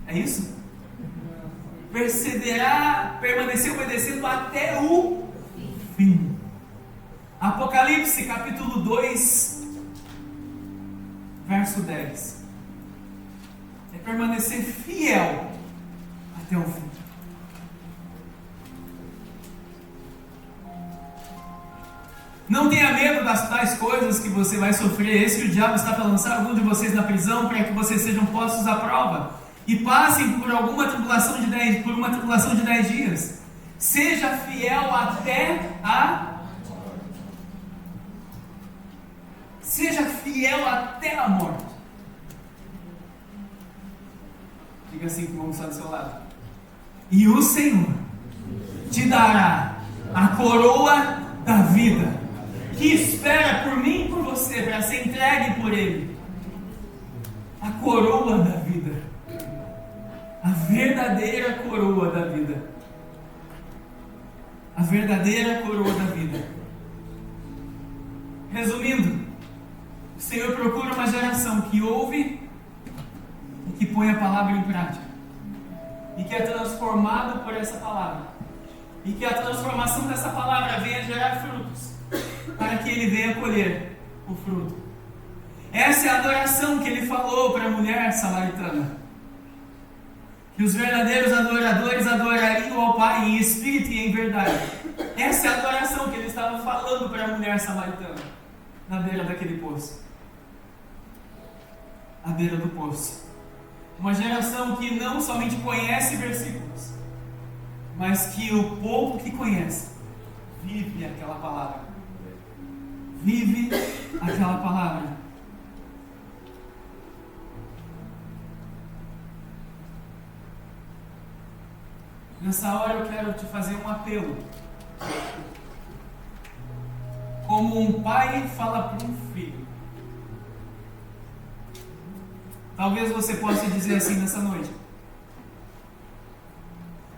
É isso? Permanecer obedecendo até o fim. Apocalipse capítulo 2, verso 10. É permanecer fiel até o fim. Não tenha medo das tais coisas que você vai sofrer. Eis que o diabo está para lançar algum de vocês na prisão, para que vocês sejam postos à prova e passem por uma tribulação de 10 dias. Seja fiel até a morte. Diga assim que vamos estar do seu lado. E o Senhor te dará a coroa da vida, que espera por mim e por você, para ser entregue por Ele. A coroa da vida. A verdadeira coroa da vida. A verdadeira coroa da vida. Resumindo, o Senhor procura uma geração que ouve e que põe a palavra em prática. E que é transformado por essa palavra. E que a transformação dessa palavra venha gerar frutos, para que Ele venha colher o fruto. Essa é a adoração que Ele falou para a mulher samaritana. Que os verdadeiros adoradores adorariam ao Pai em espírito e em verdade. Essa é a adoração que Ele estava falando para a mulher samaritana, na beira daquele poço. À beira do poço. Uma geração que não somente conhece versículos, mas que o pouco que conhece, vive aquela palavra. Vive aquela palavra. Nessa hora eu quero te fazer um apelo. Como um pai fala para um filho. Talvez você possa dizer assim nessa noite: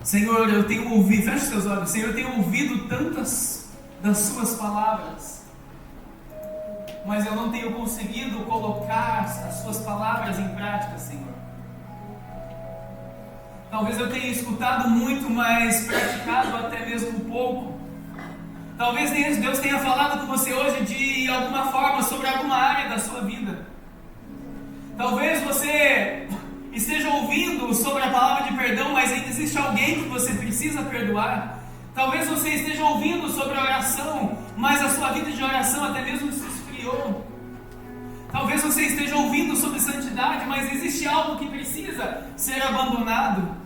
Senhor, eu tenho ouvido, feche seus olhos, Senhor, eu tenho ouvido tantas das suas palavras, mas eu não tenho conseguido colocar as suas palavras em prática, Senhor. Talvez eu tenha escutado muito, mas praticado até mesmo pouco. Talvez Deus tenha falado com você hoje de alguma forma sobre alguma área da sua vida. Talvez você esteja ouvindo sobre a palavra de perdão, mas ainda existe alguém que você precisa perdoar. Talvez você esteja ouvindo sobre oração, mas a sua vida de oração até mesmo se esfriou. Talvez você esteja ouvindo sobre santidade, mas existe algo que precisa ser abandonado.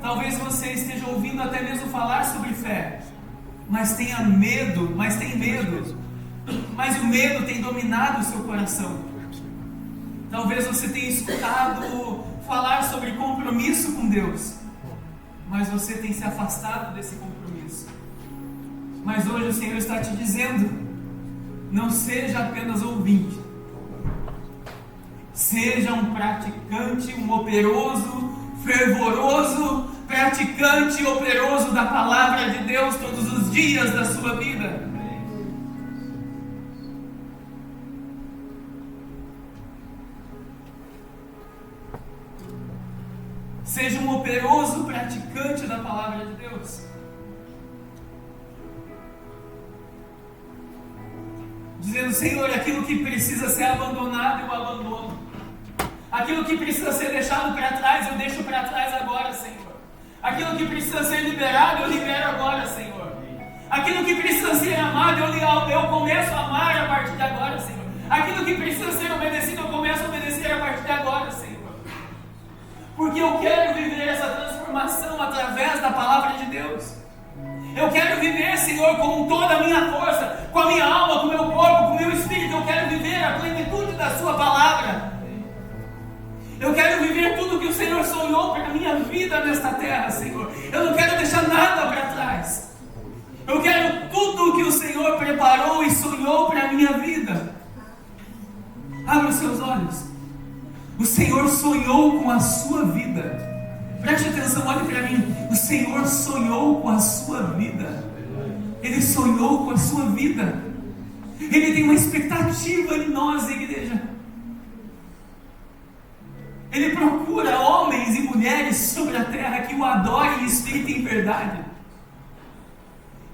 Talvez você esteja ouvindo até mesmo falar sobre fé, mas tem medo, mas o medo tem dominado o seu coração. Talvez você tenha escutado falar sobre compromisso com Deus, mas você tem se afastado desse compromisso. Mas hoje o Senhor está te dizendo: não seja apenas ouvinte, seja um praticante, um operoso, fervoroso, praticante e operoso da palavra de Deus todos os dias da sua vida. Seja um operoso praticante da palavra de Deus. Dizendo: Senhor, aquilo que precisa ser abandonado, eu abandono. Aquilo que precisa ser deixado para trás, eu deixo para trás agora, Senhor. Aquilo que precisa ser liberado, eu libero agora, Senhor. Aquilo que precisa ser amado, eu começo a amar a partir de agora, Senhor. Aquilo que precisa ser obedecido, eu começo a obedecer a partir de agora, Senhor. Porque eu quero viver essa transformação através da palavra de Deus. Eu quero viver, Senhor, com toda a minha força, com a minha alma, com o meu corpo, com o meu espírito. Eu quero viver a plenitude da sua palavra. Eu quero viver tudo que o Senhor sonhou para a minha vida nesta terra, Senhor. Eu não quero deixar nada para trás. Eu quero tudo que o Senhor preparou e sonhou para a minha vida. Abra os seus olhos. O Senhor sonhou com a sua vida. Preste atenção, olhe para mim. O Senhor sonhou com a sua vida. Ele sonhou com a sua vida. Ele tem uma expectativa em nós, igreja. Ele procura homens e mulheres sobre a terra que o adorem em espírito e em verdade.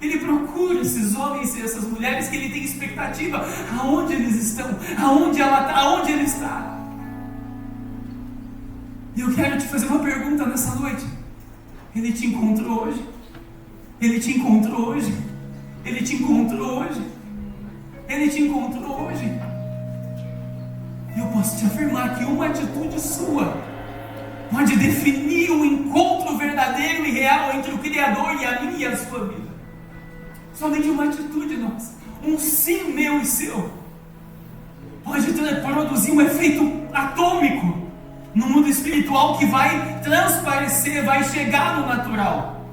Ele procura esses homens e essas mulheres que ele tem expectativa. Aonde eles estão? Aonde ela está? Aonde ele está? E eu quero te fazer uma pergunta nessa noite. Ele te encontrou hoje? Ele te encontrou hoje? Ele te encontrou hoje? Ele te encontrou hoje? E eu posso te afirmar que uma atitude sua pode definir um encontro verdadeiro e real entre o Criador e a minha e a sua vida. Somente uma atitude nossa, um sim meu e seu, pode produzir um efeito atômico no mundo espiritual que vai transparecer, vai chegar no natural.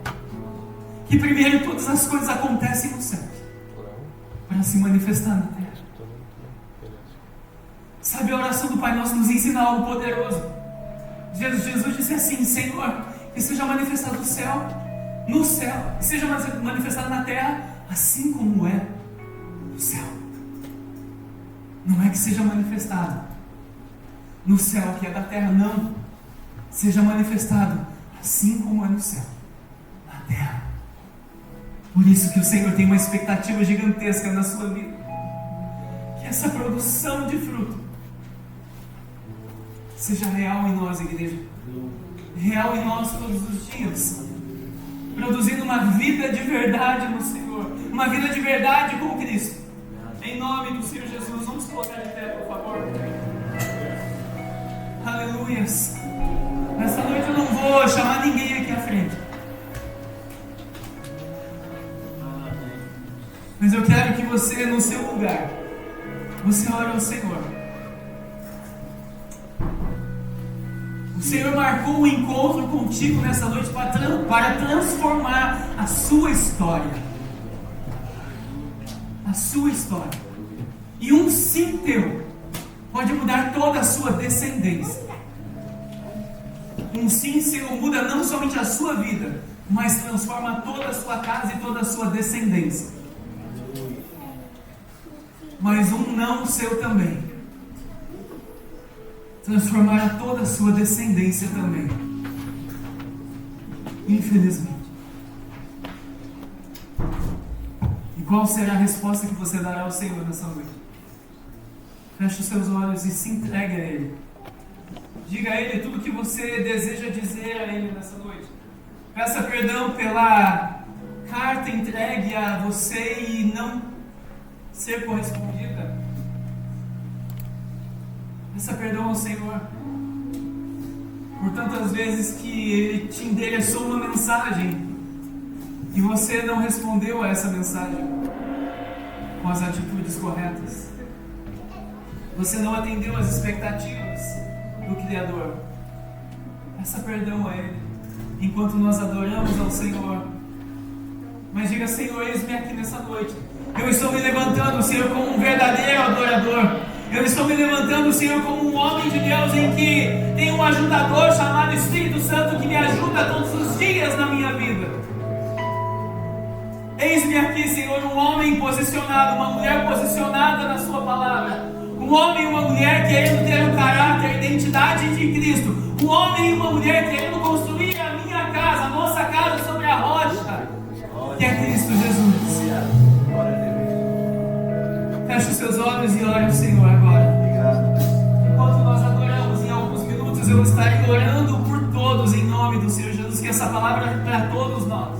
Que primeiro todas as coisas acontecem no céu para se manifestar na terra. Sabe, a oração do Pai Nosso nos ensina algo poderoso. Jesus disse assim: Senhor, que seja manifestado no céu, que seja manifestado na terra, assim como é no céu. Não é que seja manifestado no céu que é da terra, não. Seja manifestado assim como é no céu, na terra. Por isso que o Senhor tem uma expectativa gigantesca na sua vida. Que essa produção de fruto seja real em nós, igreja. Real em nós todos os dias. Produzindo uma vida de verdade no Senhor. Uma vida de verdade com Cristo. Em nome do Senhor Jesus, vamos colocar de pé, por favor. Aleluias. Nessa noite eu não vou chamar ninguém aqui à frente. Mas eu quero que você, no seu lugar, você ore ao Senhor. O Senhor marcou um encontro contigo nessa noite para transformar a sua história. A sua história. E um sim teu pode mudar toda a sua descendência. Um sim seu muda não somente a sua vida, mas transforma toda a sua casa e toda a sua descendência. Mas um não seu também transformará toda a sua descendência também. Infelizmente. E qual será a resposta que você dará ao Senhor nessa noite? Feche os seus olhos e se entregue a Ele. Diga a Ele tudo o que você deseja dizer a Ele nessa noite. Peça perdão pela carne carta entregue a você e não ser correspondida, peça perdão ao Senhor por tantas vezes que Ele te endereçou uma mensagem e você não respondeu a essa mensagem com as atitudes corretas. Você não atendeu às expectativas do Criador. Peça perdão a Ele enquanto nós adoramos ao Senhor. Mas diga: Senhor, eis-me aqui nessa noite. Eu estou me levantando, Senhor, como um verdadeiro adorador. Eu estou me levantando, Senhor, como um homem de Deus em que tem um ajudador chamado Espírito Santo que me ajuda todos os dias na minha vida. Eis-me aqui, Senhor, um homem posicionado, uma mulher posicionada na Sua palavra. Um homem e uma mulher querendo ter o caráter, a identidade de Cristo. Um homem e uma mulher querendo construir a minha casa, a nossa casa sobre a rocha, que é Cristo Jesus. Feche os seus olhos e ore ao Senhor agora. Enquanto nós adoramos, em alguns minutos eu estarei orando por todos em nome do Senhor Jesus, que essa palavra é para todos nós.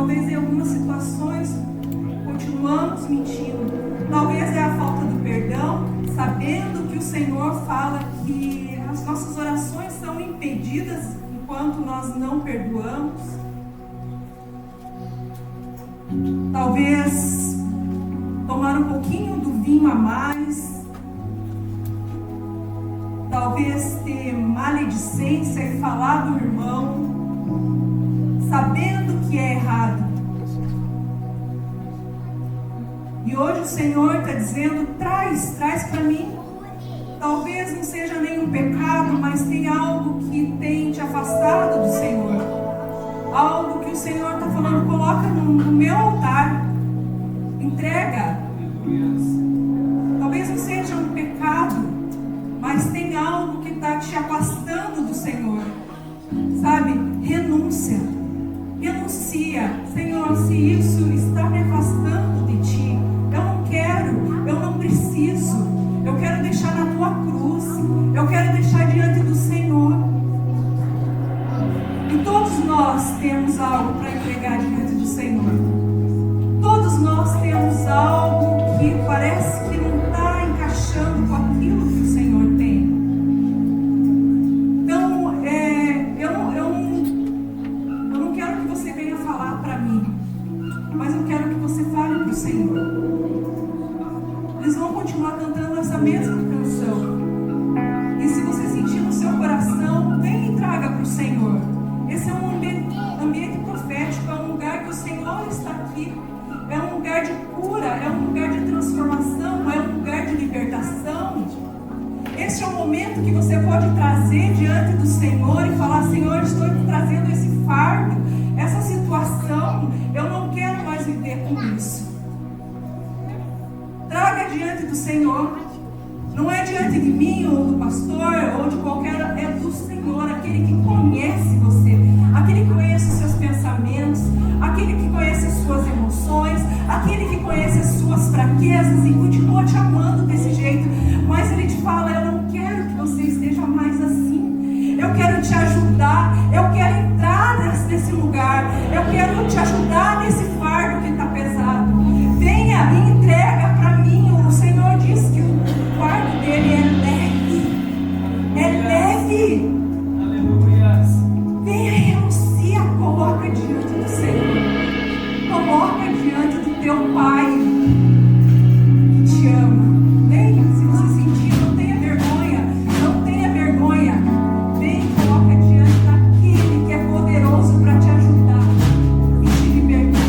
talvez em algumas situações continuamos mentindo. Talvez é a falta do perdão, sabendo que o Senhor fala que as nossas orações são impedidas enquanto nós não perdoamos. Talvez tomar um pouquinho do vinho a mais. Talvez ter maledicência e falar do irmão, sabendo que é errado. E hoje o Senhor está dizendo, traz para mim. Talvez não seja nenhum pecado, mas tem algo que tem te afastado do Senhor. Algo que o Senhor está falando, coloca no meu altar. Entrega. Talvez não seja um pecado, mas tem algo que está te afastando do Senhor. Sabe? Renúncia. Renuncia. Senhor, se isso está me afastando de Ti, eu não quero, eu não preciso. Eu quero deixar na Tua cruz. Eu quero deixar diante do Senhor. E todos nós temos algo para entregar diante do Senhor. Todos nós temos algo que parece que não está encaixando com aquilo que o Senhor tem. Então, eu não quero que você venha falar para mim, mas eu quero que você fale para o Senhor. Eles vão continuar cantando essa mesma canção. E se você sentir no seu coração, vem e traga para o Senhor. Esse é um ambiente profético, é um lugar que o Senhor está aqui. É um lugar de cura, é um lugar de transformação, é um lugar de libertação. Este é o momento que você pode trazer diante do Senhor e falar: Senhor, estou te trazendo esse fardo, essa situação, eu não quero mais viver com isso. Traga diante do Senhor. Não é diante de mim ou do pastor ou de qualquer, é do Senhor, aquele que conhece você, aquele que conhece os seus pensamentos, aquele que conhece as suas emoções, aquele que conhece as suas fraquezas e continua te amando desse jeito, mas Ele te fala: eu não quero que você esteja mais assim, eu quero te ajudar, eu quero entrar nesse lugar, eu quero te ajudar nesse fardo que está pesado. Venha e entrega para mim. O Senhor diz que o fardo dele é leve, é leve. Aleluia. Venha e renuncia, coloca diante do Senhor, coloca diante do teu Pai que te ama. Venha, se você sentir, não tenha vergonha, não tenha vergonha. Vem e coloca diante daquele que é poderoso para te ajudar e te libertar.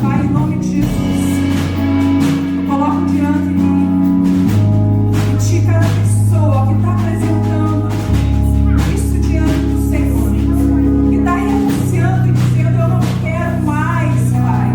Pai, em nome de Jesus, eu coloco diante de ti cada pessoa que está apresentando isso diante do Senhor, que está renunciando e dizendo: eu não quero mais, Pai,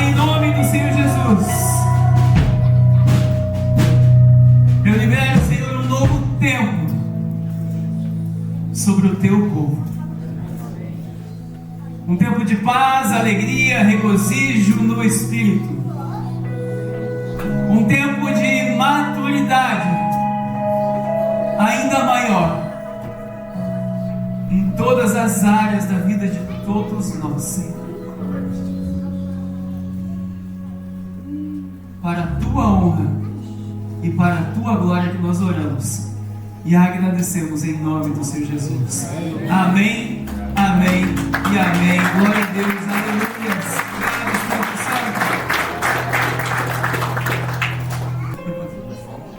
Pai, em nome do Senhor Jesus, eu libero, Senhor, um novo tempo sobre o teu povo. Um tempo de paz, alegria, regozijo no Espírito. Um tempo de maturidade ainda maior em todas as áreas da vida de todos nós, Senhor. Para a tua honra e para a tua glória que nós oramos e agradecemos em nome do Senhor Jesus. Amém, amém e amém. Glória a Deus, aleluia.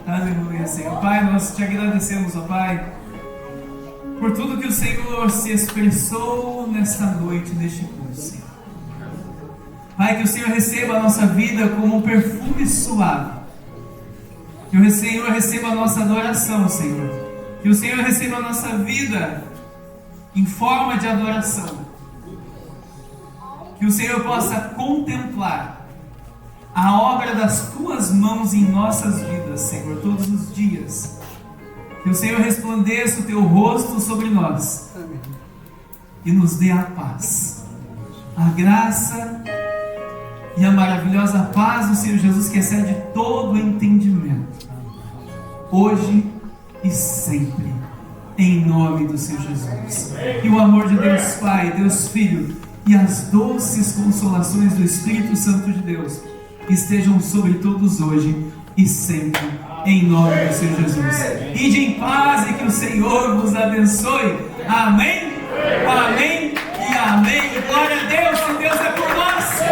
Aleluia, Senhor. Pai, nós te agradecemos, ó Pai, por tudo que o Senhor se expressou nesta noite, neste curso, Senhor. Pai, que o Senhor receba a nossa vida como um perfume suave. Que o Senhor receba a nossa adoração, Senhor. Que o Senhor receba a nossa vida em forma de adoração. Que o Senhor possa contemplar a obra das tuas mãos em nossas vidas, Senhor, todos os dias. Que o Senhor resplandeça o teu rosto sobre nós e nos dê a paz, a graça e a maravilhosa paz do Senhor Jesus, que excede todo o entendimento, hoje e sempre, em nome do Senhor Jesus. Que o amor de Deus Pai, Deus Filho e as doces consolações do Espírito Santo de Deus estejam sobre todos hoje e sempre, em nome do Senhor Jesus. Ide em paz e que o Senhor vos abençoe. Amém, amém e amém. Glória a Deus, se Deus é por nós,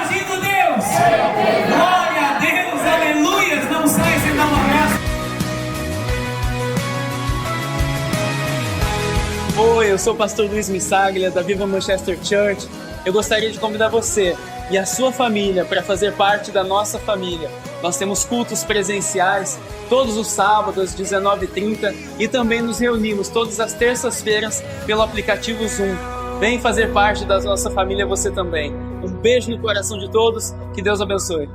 agindo Deus. Glória a Deus, aleluias. Não sai sem dar um abraço. Oi, eu sou o pastor Luiz Missaglia, da Viva Manchester Church. Eu gostaria de convidar você e a sua família para fazer parte da nossa família. Nós temos cultos presenciais todos os sábados, 19h30, e também nos reunimos todas as terças-feiras pelo aplicativo Zoom. Vem fazer parte da nossa família você também. Um beijo no coração de todos, que Deus abençoe.